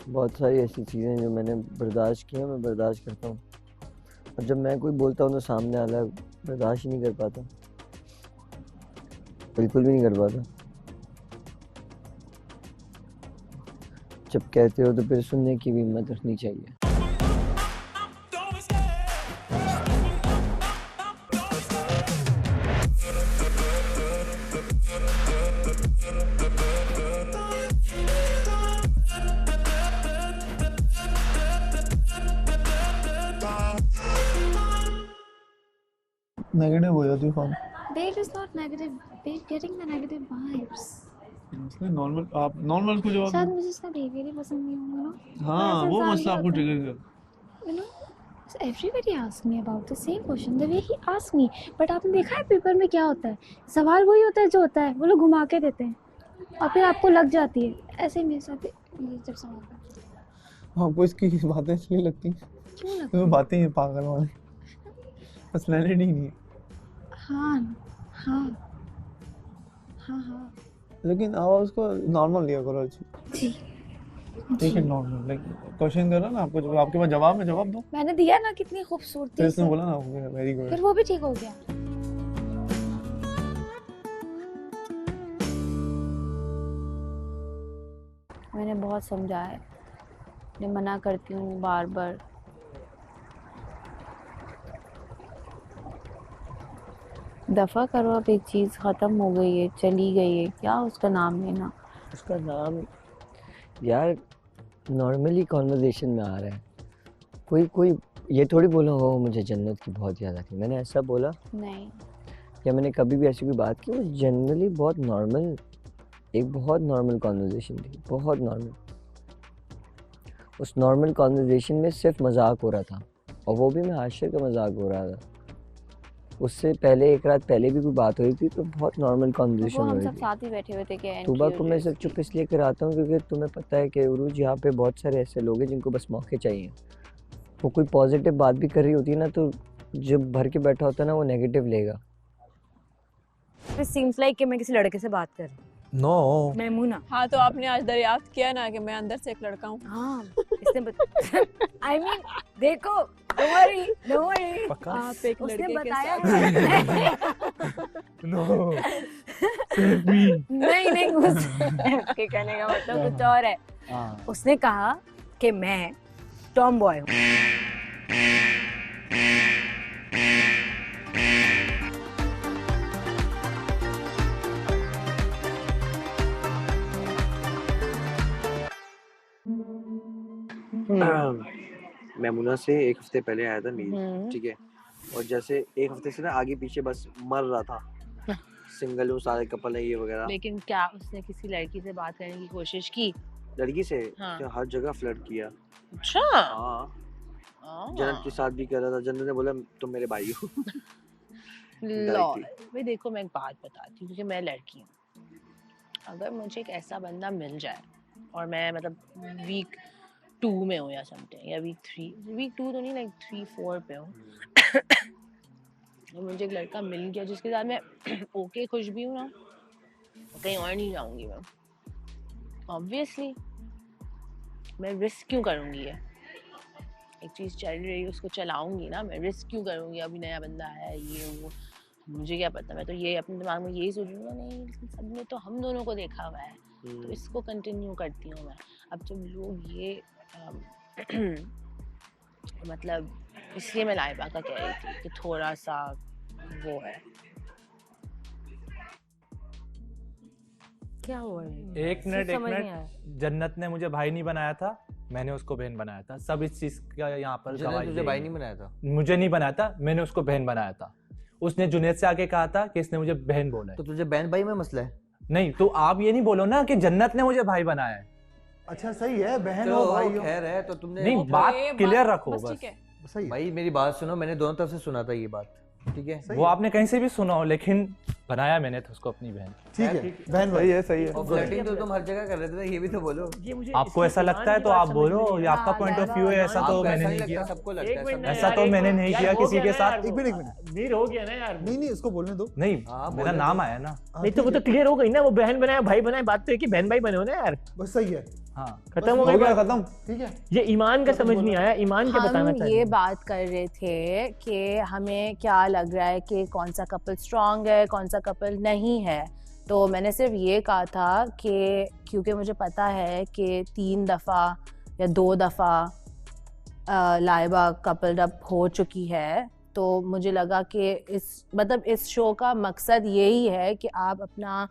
बहुत सारी ऐसी चीज़ें जो मैंने बर्दाश्त की हैं, मैं बर्दाश्त करता हूँ, और जब मैं कोई बोलता हूँ तो सामने वाला बर्दाश्त ही नहीं कर पाता, बिल्कुल भी नहीं कर पाता। जब कहते हो तो फिर सुनने की भी हिम्मत रखनी चाहिए। नेगेटिव हो जाती है form. Babe is not negative. Babe getting the negative vibes. इसलिए नॉर्मल, आप नॉर्मल को जवाब शायद दो। मुझे इसका behavior ही पसंद नहीं होगा ना। हाँ, वो मसला आपको ट्रिगर कर। You know, so everybody asks me about the same question, the way he asked me. But आपने देखा है पेपर में क्या होता है? सवाल वही होता है जो होता है, वो लोग घुमा के देते हैं और फिर आपको लग जाती है। ऐसे ही मेरे साथ ये जब सवाल करते हैं। आपको इसकी बातें इसलिए लगती हैं? क्यों लगती हैं? तो बातें ही पागल वाली, पर्सनैलिटी नहीं है। हाँ हाँ हाँ हाँ। लेकिन आप उसको नॉर्मल लिया करो। जी ठीक है, नॉर्मल। लाइक क्वेश्चन करो ना, आपको जब आपके पास जवाब में जवाब दो। मैंने दिया ना कितनी खूबसूरती फिर इसने से। बोला ना वेरी गुड, फिर वो भी ठीक हो गया। मैंने बहुत समझाया है, मैं मना करती हूँ बार बार। दफ़ा करो, अब एक चीज़ ख़त्म हो गई है, चली गई है, क्या उसका नाम लेना। उसका नाम यार नॉर्मली कॉन्वर्जेशन में आ रहा है। कोई ये थोड़ी बोला हो मुझे जन्नत की बहुत याद आती है, मैंने ऐसा बोला नहीं। या मैंने कभी भी ऐसी कोई बात की? वो जनरली बहुत नॉर्मल, एक बहुत नॉर्मल कॉन्वर्जेशन थी, बहुत नॉर्मल। उस नॉर्मल कॉन्वर्जेशन में सिर्फ मजाक हो रहा था, और वो भी मैं आशिर का मजाक हो रहा था। उससे पहले एक रात पहले भी कोई बात हुई थी, तो बहुत नॉर्मल कॉन्वर्जेशन वो हो हम रही सब थी। साथ ही बैठे हुए थे कि सुबह को मैं सिर्फ चुप इसलिए कराता हूँ क्योंकि तुम्हें पता है कि उरूज यहाँ पे बहुत सारे ऐसे लोग हैं जिनको बस मौके चाहिए। वो कोई पॉजिटिव बात भी कर रही होती है ना, तो जब भर के बैठा होता है ना, वो नेगेटिव लेगा। इट सीम्स लाइक कि मैं किसी लड़के से बात कर रही हूँ। No. मैमूना। हाँ, तो आपने आज दरियाफ्त किया ना कि मैं अंदर से एक लड़का हूँ। हाँ, इसने I mean, देखो, don't worry, आप एक उसने लड़के के बताया साथ। No. नहीं उसके कहने का मतलब कुछ और है। उसने कहा कि मैं टॉम बॉय हूँ। मैमुना से एक हफ्ते पहले आया था मीर, ठीक है, और जैसे एक हफ्ते से ना आगे पीछे बस मर रहा था, सिंगल हूँ, सारे कपल है ये वगैरह। लेकिन क्या उसने किसी लड़की से बात करने की कोशिश की? लड़की से हाँ। तो हर जगह फ्लर्ट किया। अच्छा। हाँ, जन्नत के साथ भी कर रहा था। जन्नत ने बोला तुम मेरे भाई हो। लॉल। भाई देखो, मैं एक बात बताती हूँ, क्योंकि मैं लड़की हूँ। अगर मुझे एक ऐसा बंदा मिल जाए और मैं मतलब वीक 2 में हूँ या समथिंग, या वीक 2 तो नहीं, लाइक 3-4 पे हूँ, और मुझे एक लड़का मिल गया जिसके साथ मैं ओके खुश भी हूँ ना, कहीं और नहीं जाऊँगी मैं। ऑब्वियसली मैं रिस्क क्यों करूँगी? ये एक चीज़ चल रही है, उसको चलाऊँगी ना मैं, रिस्क क्यों करूँगी? अभी नया बंदा आया है, ये वो, मुझे क्या पता, मैं तो ये अपने दिमाग में यही सोचूंगा, नहीं सबने तो हम दोनों को देखा हुआ है, तो इसको कंटिन्यू करती हूँ मैं। अब जब लोग ये मतलब इसलिए मैं लाइबा का कह रही थी कि थोड़ा सा वो है। क्या हुआ है? एक मिनट, जन्नत ने मुझे भाई नहीं बनाया था, मैंने उसको बहन बनाया था। सब इस चीज का यहाँ पर गवाही तुझे देंगे। भाई नहीं बनाया था? मुझे नहीं बनाया था, मैंने उसको बहन बनाया था। उसने जुनैद से आके कहा था कि इसने मुझे बहन बोला है। तो तुझे बहन भाई में मसला है? नहीं, तो आप ये नहीं बोलो ना कि जन्नत ने मुझे भाई बनाया है। अच्छा सही है, बहन हो भाई हो। खैर है, तो तुमने नहीं, बात क्लियर रखो बस। सही है। भाई मेरी बात सुनो, मैंने दोनों तरफ से सुना था ये बात, ठीक है? वो आपने कहीं से भी सुना हो, लेकिन बनाया मैंने था उसको अपनी बहन। ठीक है, बहन भाई है, सही है। और फ्लर्टिंग तो तुम हर जगह कर रहे थे, ये भी तो बोलो। आपको ऐसा लगता है तो आप बोलो, ये आपका पॉइंट ऑफ व्यू है। ऐसा तो मैंने नहीं किया, सबको लगता है। ऐसा तो मैंने नहीं किया किसी के साथ। एक मिनट नीर हो गया ना यार। नहीं उसको बोलने दो। नहीं, मेरा नाम आया ना। नहीं तो वो तो क्लियर हो गई ना, वो बहन बनाया भाई बनाया, बात तो है कि बहन भाई बने हो ना यार। बस सही है, हाँ खत्म हो गया, खत्म। ठीक है, ये ईमान का समझ नहीं आया, ईमान क्या बताना हम चाहिए? ये बात कर रहे थे कि हमें क्या लग रहा है कि कौन सा कपल स्ट्रांग है, कौन सा कपल नहीं है। तो मैंने सिर्फ ये कहा था कि क्योंकि मुझे पता है कि 3 दफ़ा या 2 दफ़ा लाइबा कपल अप हो चुकी है, तो मुझे लगा कि इस शो का मकसद यही है कि आप अपना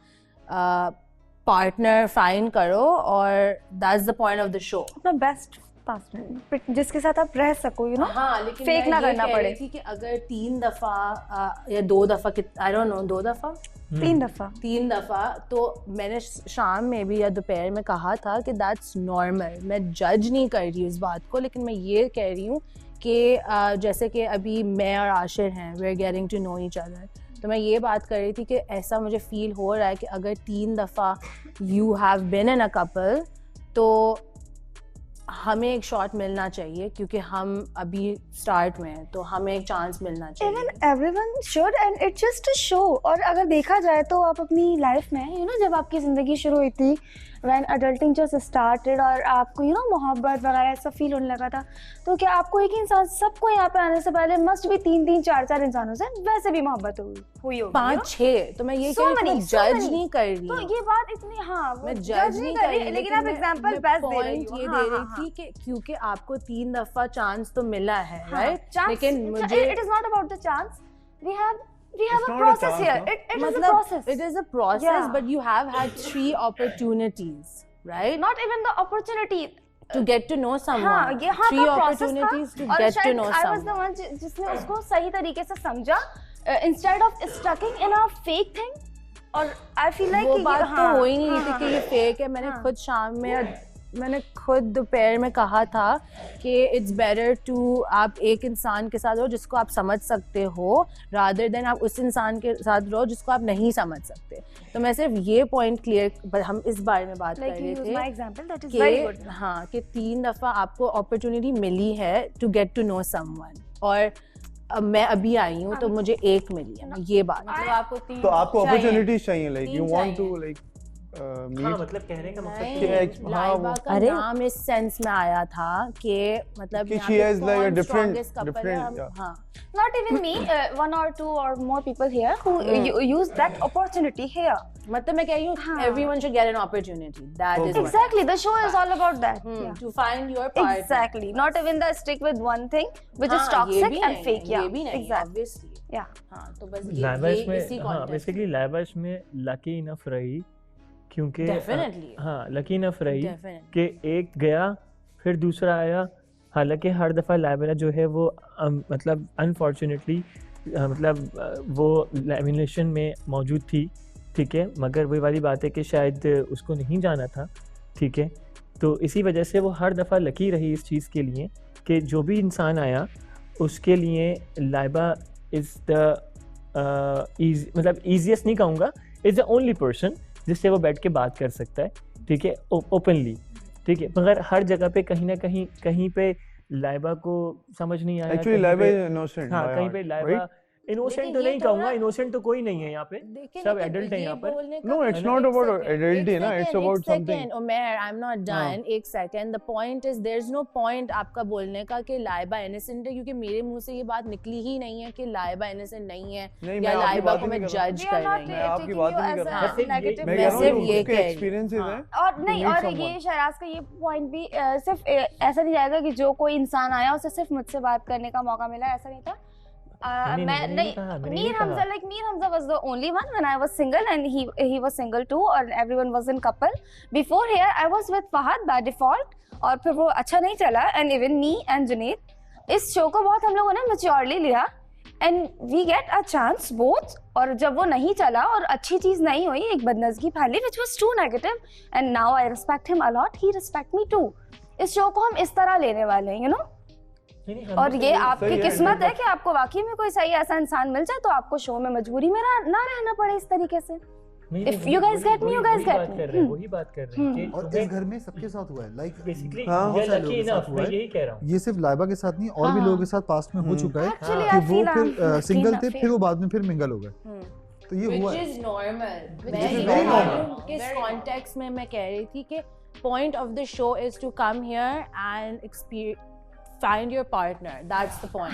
पार्टनर फाइंड करो, और that's the point of the show. अपना बेस्ट पार्टनर जिसके साथ आप रह सको, यू नो, हाँ, लेकिन फेक ना करना पड़े। थी कि अगर 3 दफ़ा या 2 दफ़ा, आई डोंट नो, 2 दफ़ा 3 दफ़ा 3 दफ़ा, तो मैंने शाम में भी या दोपहर में कहा था कि दैट्स नॉर्मल। मैं जज नहीं कर रही उस बात को, लेकिन मैं ये कह रही हूँ कि जैसे कि अभी मैं और आशिर हैं, we are getting to know each other, तो मैं ये बात कर रही थी कि ऐसा मुझे फील हो रहा है कि अगर 3 दफ़ा you have been in a couple, तो हमें एक शॉट मिलना चाहिए, क्योंकि हम अभी स्टार्ट में हैं, तो हमें एक चांस मिलना चाहिए। Even everyone should, and it's just a show. और अगर देखा जाए तो आप अपनी लाइफ में, यू नो, जब आपकी ज़िंदगी शुरू हुई थी, व्हेन अडल्टिंग जस्ट स्टार्टेड, और आपको यू नो मोहब्बत वगैरह ऐसा फील होने लगा था, तो क्या आपको एक इंसान, सबको यहाँ पे आने से पहले मस्ट भी 3-3, 4-4 इंसानों से वैसे भी मोहब्बत हुई होगी, 5-6, तो मैं ये कह रही हूँ, जज नहीं कर रही, तो ये बात इतनी, हाँ, मैं जज नहीं कर रही, लेकिन आप एग्जांपल बेस्ट दे रही हो। ये दे रही थी कि क्योंकि आपको 3 दफ़ा चांस तो मिला है, राइट? लेकिन मुझे it is not about the chance, we have a process here. It is a process. It is a process, but you have had 3 opportunities, right? Not even the opportunity to get to know someone. हाँ, ये हाँ 3 का process opportunities था, to और get to know I was someone. the one जिसने उसको सही तरीके से समझा, instead of stucking in a fake thing. और I feel like वो कि बात हाँ, तो हो ही नहीं रही थी हाँ, कि ये फेक है। मैंने खुद शाम में, मैंने खुद दोपहर में कहा था कि इट्स बेटर टू आप एक इंसान के साथ रहो जिसको आप समझ सकते हो, रादर देन आप उस इंसान के साथ रहो जिसको आप नहीं समझ सकते। तो मैं सिर्फ ये पॉइंट क्लियर, हम इस बारे में बात कर रहे थे कि हाँ, कि 3 दफ़ा आपको अपॉर्चुनिटी मिली है to get to know someone, और अब मैं अभी आई हूँ तो मुझे एक मिली है, ये बात। मतलब आपको 3 तो आपको अपॉर्चुनिटी चाहिए, like you want to like हाँ, मतलब कहने का मकसद लाइबा का नाम इस सेंस में आया था कि मतलब कि she has like a different हाँ, not even me, 1 or 2 or more people here who use that opportunity here. मतलब मैं कह रही हूँ everyone should get an opportunity. That is exactly the show is all about that. To find your partner. Exactly. Not even the stick with one thing which is toxic and fake. Yeah. Exactly. Yeah. हाँ, तो बस लाइबा इसमें, हाँ, basically Laiba इसमें lucky enough रही, क्योंकि हाँ lucky enough रही कि एक गया फिर दूसरा आया। हालांकि हर दफ़ा लाइबा जो है वो मतलब अनफॉर्चुनेटली मतलब वो लैमिनेशन में मौजूद थी, ठीक है, मगर वही वाली बात है कि शायद उसको नहीं जाना था, ठीक है। तो इसी वजह से वो हर दफ़ा लकी रही इस चीज़ के लिए कि जो भी इंसान आया उसके लिए लाइबा इज़ द मतलब ईजीएस्ट नहीं कहूँगा, इज़ द ओनली पर्सन जिससे वो बैठ के बात कर सकता है, ठीक है, ओपनली, ठीक है। मगर हर जगह पे कहीं ना कहीं पे लाइबा को समझ नहीं आया। Actually Laiba is innocent. हाँ, कहीं पे लाइबा इनोसेंट तो नहीं कहूंगा, इनोसेंट तो कोई नहीं है यहाँ पे, सब एडल्ट है यहाँ पर। No, it's not about adulty, ना, it's about something. Umair, I'm not done. एक second. The point is, there's no point आपका बोलने का कि लाइबा innocent है, क्योंकि मेरे मुंह से ये बात निकली ही नहीं है कि लाइबा innocent नहीं है या लाइबा को मैं जज कर रही हूँ। मैं आपकी बात नहीं कर रहा। मैं सिर्फ ये कह रही experiences हैं। और नहीं, और ये शहराज का ये पॉइंट भी सिर्फ ऐसा नहीं जाएगा कि जो कोई इंसान आया उसे सिर्फ मुझसे बात करने का मौका मिला, ऐसा नहीं था। Mir Hamza was the only one when I was single, and he was single too, or everyone was in couple. Before here I was with Fahad by default, और फिर वो अच्छा नहीं चला, and even me and Junaid, इस show को बहुत हम लोगों ने maturely लिया, and we get a chance both. और जब वो नहीं चला और अच्छी चीज नहीं हुई, एक बदनज़गी फैली which was too negative, and now I respect him a lot, he respect me too. इस शो को हम इस तरह लेने वाले हैं, you know? और ये आपकी किस्मत है कि आपको वाकई में कोई सही ऐसा इंसान मिल जाए तो आपको शो में मजबूरी में ना रहना पड़े इस तरीके से। If you guys get me, you guys get me. वही बात कर रहे हैं और इस घर में सबके साथ हुआ है, लाइक बेसिकली ये लकी इनफ, मैं यही कह रहा हूँ। ये सिर्फ लाइबा के साथ नहीं, और भी लोगों के साथ पास्ट में हो चुका है कि वो फिर सिंगल थे, फिर वो बाद में फिर मिंगल हो गए, तो ये हुआ है। Which is normal. किस कॉन्टेक्स्ट में मैं कह रही थी कि point of the show is to come here and find your partner. That's the point.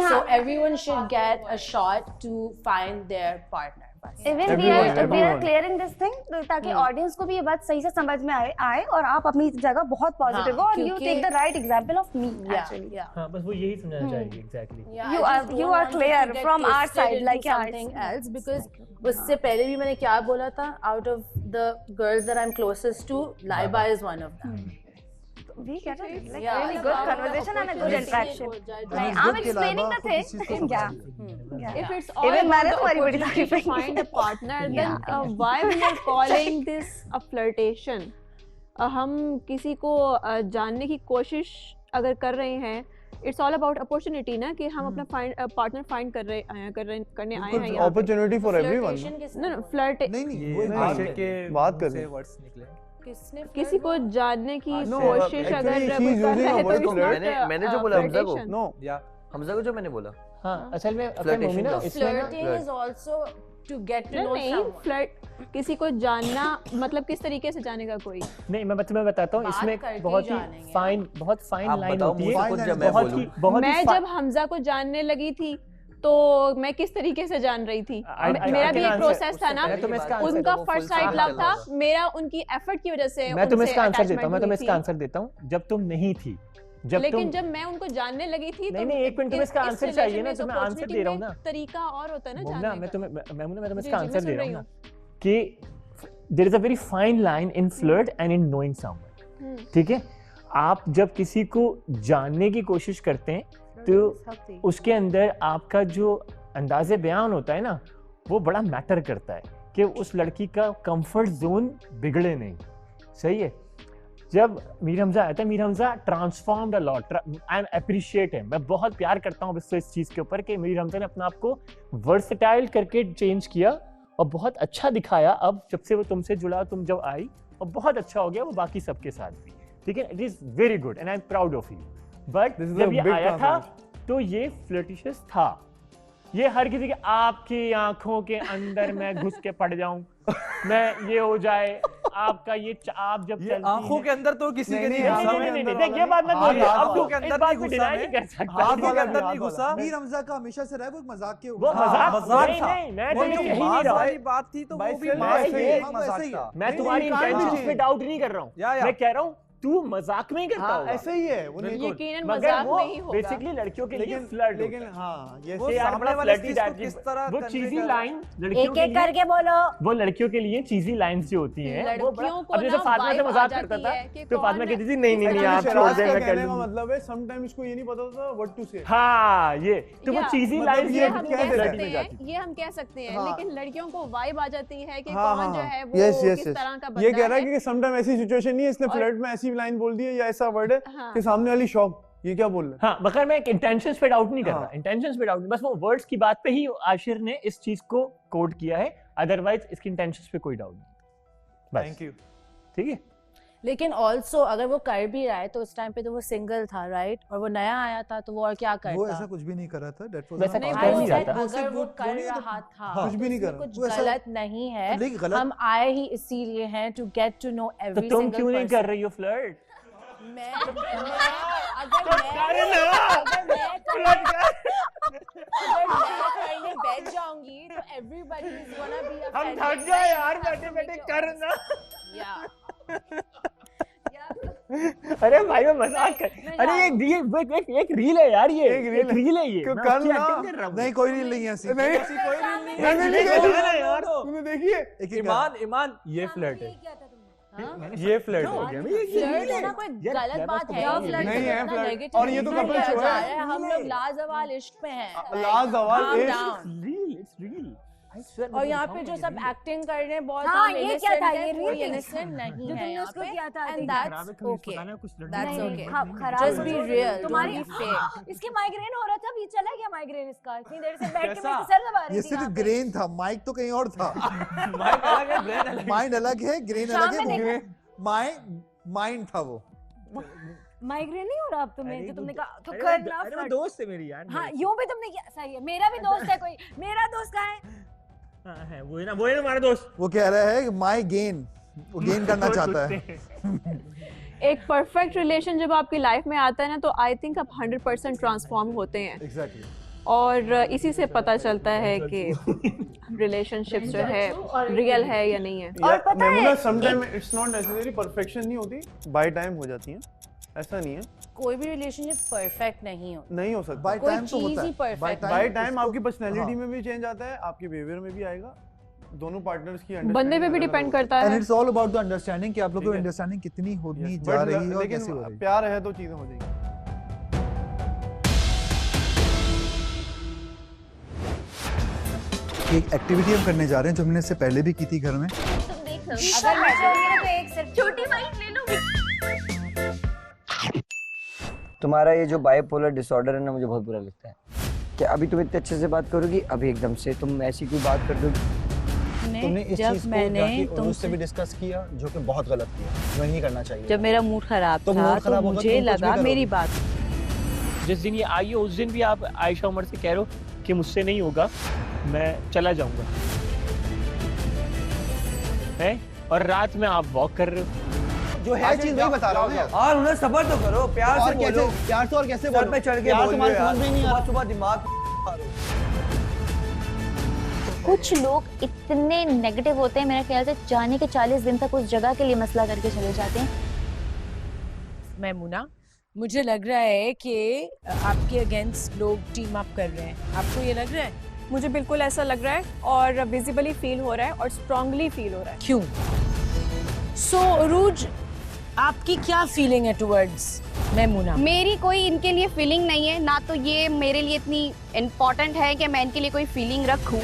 So everyone should get a shot to find their partner. Even we are clearing this thing ताकि audience को भी ये बात सही से समझ में आए और आप अपनी जगह बहुत पॉजिटिव हो और you take the right example of me actually. हाँ, बस वो यही समझना चाहिए exactly. You are clear from our side like something else, because उससे पहले भी मैंने क्या बोला था, out of the girls that I'm closest to, Laiba is one of them. We get a really good conversation and a good interaction. Like, I'm explaining the thing. If it's all about the opportunity to find a partner, then why we are calling this a flirtation? हम किसी को जानने की कोशिश अगर कर रहे हैं, it's all about opportunity ना, कि हम अपना partner find करने आए हैं यहाँ। Opportunity for everyone. No, flirt नहीं बात कर रहे हैं। किसी को जानने की कोशिश अगर मैंने जो बोला हमजा को, हमजा को जो मैंने बोला, हाँ असल में अपने Momina flirting is also to get to know someone. Flirt किसी को जानना मतलब किस तरीके से जानेगा कोई? नहीं, मैं बताता हूँ, इसमें बहुत फाइन लाइन होती है। मैं जब हमजा को जानने लगी थी तो मैं किस तरीके से जान रही थी? मेरा भी एक प्रोसेस था ना, उनका फर्स्ट साइड लव था, मेरा उनकी एफर्ट की वजह से। मैं तुम्हें इसका आंसर देता हूँ, जब तुम नहीं थी, लेकिन जब मैं उनको जानने लगी थी, नहीं एक मिनट, तुम्हें इसका आंसर चाहिए ना, तो मैं आंसर दे रहा हूँ ना। तरीका और होता है ना जानने का। मैं तुम्हें इसका आंसर दे रहा हूँ ना कि there is a very fine line in flirt and in knowing someone. ठीक है, आप जब किसी को जानने की कोशिश करते हैं तो उसके अंदर आपका जो अंदाज़े बयान होता है ना, वो बड़ा मैटर करता है कि उस लड़की का कंफर्ट जोन बिगड़े नहीं। सही है, जब मीर हमजा आया था, Mir Hamza transformed a lot, I am appreciate him. मैं बहुत प्यार करता हूँ इस चीज़ के ऊपर कि मीर हमजा ने अपने आप को वर्सटाइल करके चेंज किया और बहुत अच्छा दिखाया। अब जब से वो तुमसे जुड़ा, तुम जब आई, और बहुत अच्छा हो गया वो बाकी सबके साथ भी। ठीक है, it is very good and I am proud of you. But जब ये आया था तो ये फ्लर्टिशियस था। ये हर किसी के, आपकी आंखों के अंदर मैं घुस के पड़ जाऊं, मैं ये हो जाए आपका, ये आप जब चलती आंखों के अंदर तो किसी के नहीं, देख ये बात मत बोलिए, आंखों के अंदर नहीं घुसा, नहीं कर सकता, आंखों के अंदर नहीं घुसा। मीर हमजा का हमेशा से रहा है वो मजाक के, वो मजाक नहीं, मैं तो ये कह ही नहीं रहा, बात थी तो वो भी मजाक था। मैं तुम्हारी इंटेंशंस पे डाउट नहीं कर रहा हूँ, मैं कह रहा हूँ तू मजाक में ही करता होगा। ऐसे ही है, वो यकीनन मजाक नहीं होगा। बेसिकली लड़कियों के लिए फ्लर्ट, लेकिन हाँ ये सामने वाले को किस तरह वो चीजी लाइन एक एक करके बोलो, वो लड़कियों के लिए चीजी लाइंस जो होती हैं, लड़कियों को अब जैसे फातिमा से मजाक करता था तो फातिमा कहती थी नहीं आप छोड़ दे, मैं कर लूंगा। मतलब है समटाइम इसको ये नहीं पता होता व्हाट टू से। हाँ, ये तो वो चीजी लाइंस ये हम कह सकते हैं, लेकिन लड़कियों को वाइब आ जाती है कि कौन जो है वो किस तरह का बंदा है। ये कह रहा है कि समटाइम ऐसी सिचुएशन नहीं है, इसने फ्लर्ट में ऐसी लाइन बोल दी है या ऐसा वर्ड है कि सामने वाली शॉक, ये क्या बोल रहा है। हाँ, मगर मैं इंटेंशंस पे डाउट नहीं कर रहा, इंटेंशंस पे डाउट नहीं, बस वो वर्ड्स की बात पे ही आशिर ने इस चीज को कोड किया है, अदरवाइज इसकी इंटेंशंस पे कोई डाउट नहीं। Thank you. ठीक है, लेकिन ऑल्सो अगर वो कर भी रहा है तो उस टाइम पे तो वो सिंगल था, राइट? और वो नया आया था तो वो और क्या करता? वो ऐसा कुछ भी नहीं कर रहा था। That was वैसा not कुछ part कर of नहीं it. रहा था। अगर वो कर रहा था कुछ भी नहीं कर रहा। कुछ वो ऐसा- गलत नहीं है। लेकिन गलत- हम आए ही इसीलिए हैं टू गेट टू नो तो एवरी तुम क्यों नहीं कर रही हो फ्लर्ट? मैं करने बैठ जाऊंगी तो everybody is gonna be a हम friend. थक गए यार बैठे करना। अरे भाई मैं मजाक कर। अरे एक रील है यार, ये एक रील है ये। मैं कर उसकी ना। acting कर रहा हूँ। नहीं कोई रील नहीं है ऐसी। नहीं ऐसी कोई रील नहीं मैंने नहीं है। देखी। है यार। तूने देखी है? एक एक ईमान ये फ्लर्ट है। ये फ्लर्ट हो गया। फ्लर्ट होना कोई गलत बात है नहीं है फ्लर्ट। और ये तो कपल शो है। हम लोग लाजवाल इश्क में हैं। लाजवाल Calm इश्क। down. Reel, it's reel. और यहाँ पे जो सब एक्टिंग कर रहे हैं बहुत हाँ, हम ये क्या था? innocent ये हैं, कोई real thing। innocent नहीं जो है तुमने यहाँ उसको पे किया था, and ठीक that's okay. That's okay. हाँ, खराब Just be real. तुम्हारी Don't be fake. इसके माइग्रेन हो रहा था, अभी चला गया माइग्रेन इसका। इतनी देर से बैठ के कैसा? मैं सर दबा रही ये थी सिर्फ यहाँ पे। ग्रेन था, माइक तो कहीं और था। माइक अलग है, ब्रेन अलग है। माइंड अलग है, ग्रेन शाम अलग में है। माइंड था वो। माइग्रेन नहीं हो रहा अब तुम्हें जो तुमने कहा तो अरे करना वो फ्लर्ट। दोस्त है मेरी यार। हाँ, यूं भी तुमने किया। सही है, मेरा भी दोस्त है कोई। मेरा दोस्त कहाँ है? हाँ है, वो है ना हमारा दोस्त। वो कह रहा है माई गेन, वो गेन करना चाहता है। एक परफेक्ट रिलेशन जब आपकी लाइफ में आता है ना, तो आई थिंक आप 100% ट्रांसफॉर्म होते हैं। एग्जैक्टली। और इसी से पता चलता है कि रिलेशनशिप जो है रियल है या नहीं है। और पता है Maimuna sometime it's not necessary, perfection नहीं होती, बाय टाइम हो जाती है। ऐसा नहीं है, कोई भी रिलेशनशिप परफेक्ट नहीं हो नहीं हो सकता। बाय कोई टाइम तो चीज होता ही है। perfect बाय टाइम आपकी पर्सनैलिटी हाँ। में भी चेंज आता है, आपके बिहेवियर में भी आएगा। दोनों पार्टनर्स की बंदे पे भी डिपेंड करता एंड है। It's all about the understanding कि आप लोगों को अंडरस्टैंडिंग कितनी होनी जा रही है और कैसे हो रही लेकिन है। प्यार है तो चीजें हो जाएंगी। एक एक्टिविटी हम करने जा रहे हैं जो हमने इससे पहले भी की थी घर में। तुम देख लो। अगर मैं चाहूंगी तो एक सिर्फ छोटी माइक ले लो। तुम्हारा ये जो बाइपोलर डिसऑर्डर है ना, मुझे बहुत बुरा लगता है कि अभी तुम इतने अच्छे से बात करोगी, अभी एकदम से तुम ऐसी कोई बात कर दोगी। तुमने इस चीज को जाके उनसे भी डिस्कस किया जो कि बहुत गलत किया, जो नहीं करना चाहिए। जब मेरा मूड खराब तो था मूड तो खराब होगा, मुझे तुम कुछ भी लगा करोगे। मेरी बात जिस दिन ये आई है उस दिन भी आप आयशा उमर से कह रहे हो कि मुझसे नहीं होगा, मैं चला जाऊंगा, है? और रात में आप वॉक कर रहे हो। जो है चीज वही बता रहा हूँ यार। और उन्हें सबर तो करो, प्यार से बोलो। प्यार से और कैसे सर बोलो? पे चढ़ के प्यार बोल तुम्हारे रहे हो समझ में ही नहीं यार। आ रहा। सुबह दिमाग कुछ लोग इतने नेगेटिव होते हैं, मेरे ख्याल से जाने के 40 दिन तक उस जगह के लिए मसला करके चले जाते हैं। मेमुना, मुझे लग रहा है कि आपके अगेंस्ट लोग टीम अप कर रहे हैं। आपको ये लग रहा है? मुझे बिल्कुल ऐसा लग रहा है और विजिबली फील हो रहा है और स्ट्रांगली फील हो रहा है। क्यों? सो उरूज, आपकी क्या फीलिंग है टुवर्ड्स मेमुना? मेरी कोई इनके लिए फीलिंग नहीं है, ना तो ये मेरे लिए इतनी इम्पोर्टेंट है कि मैं इनके लिए कोई फीलिंग रखूं।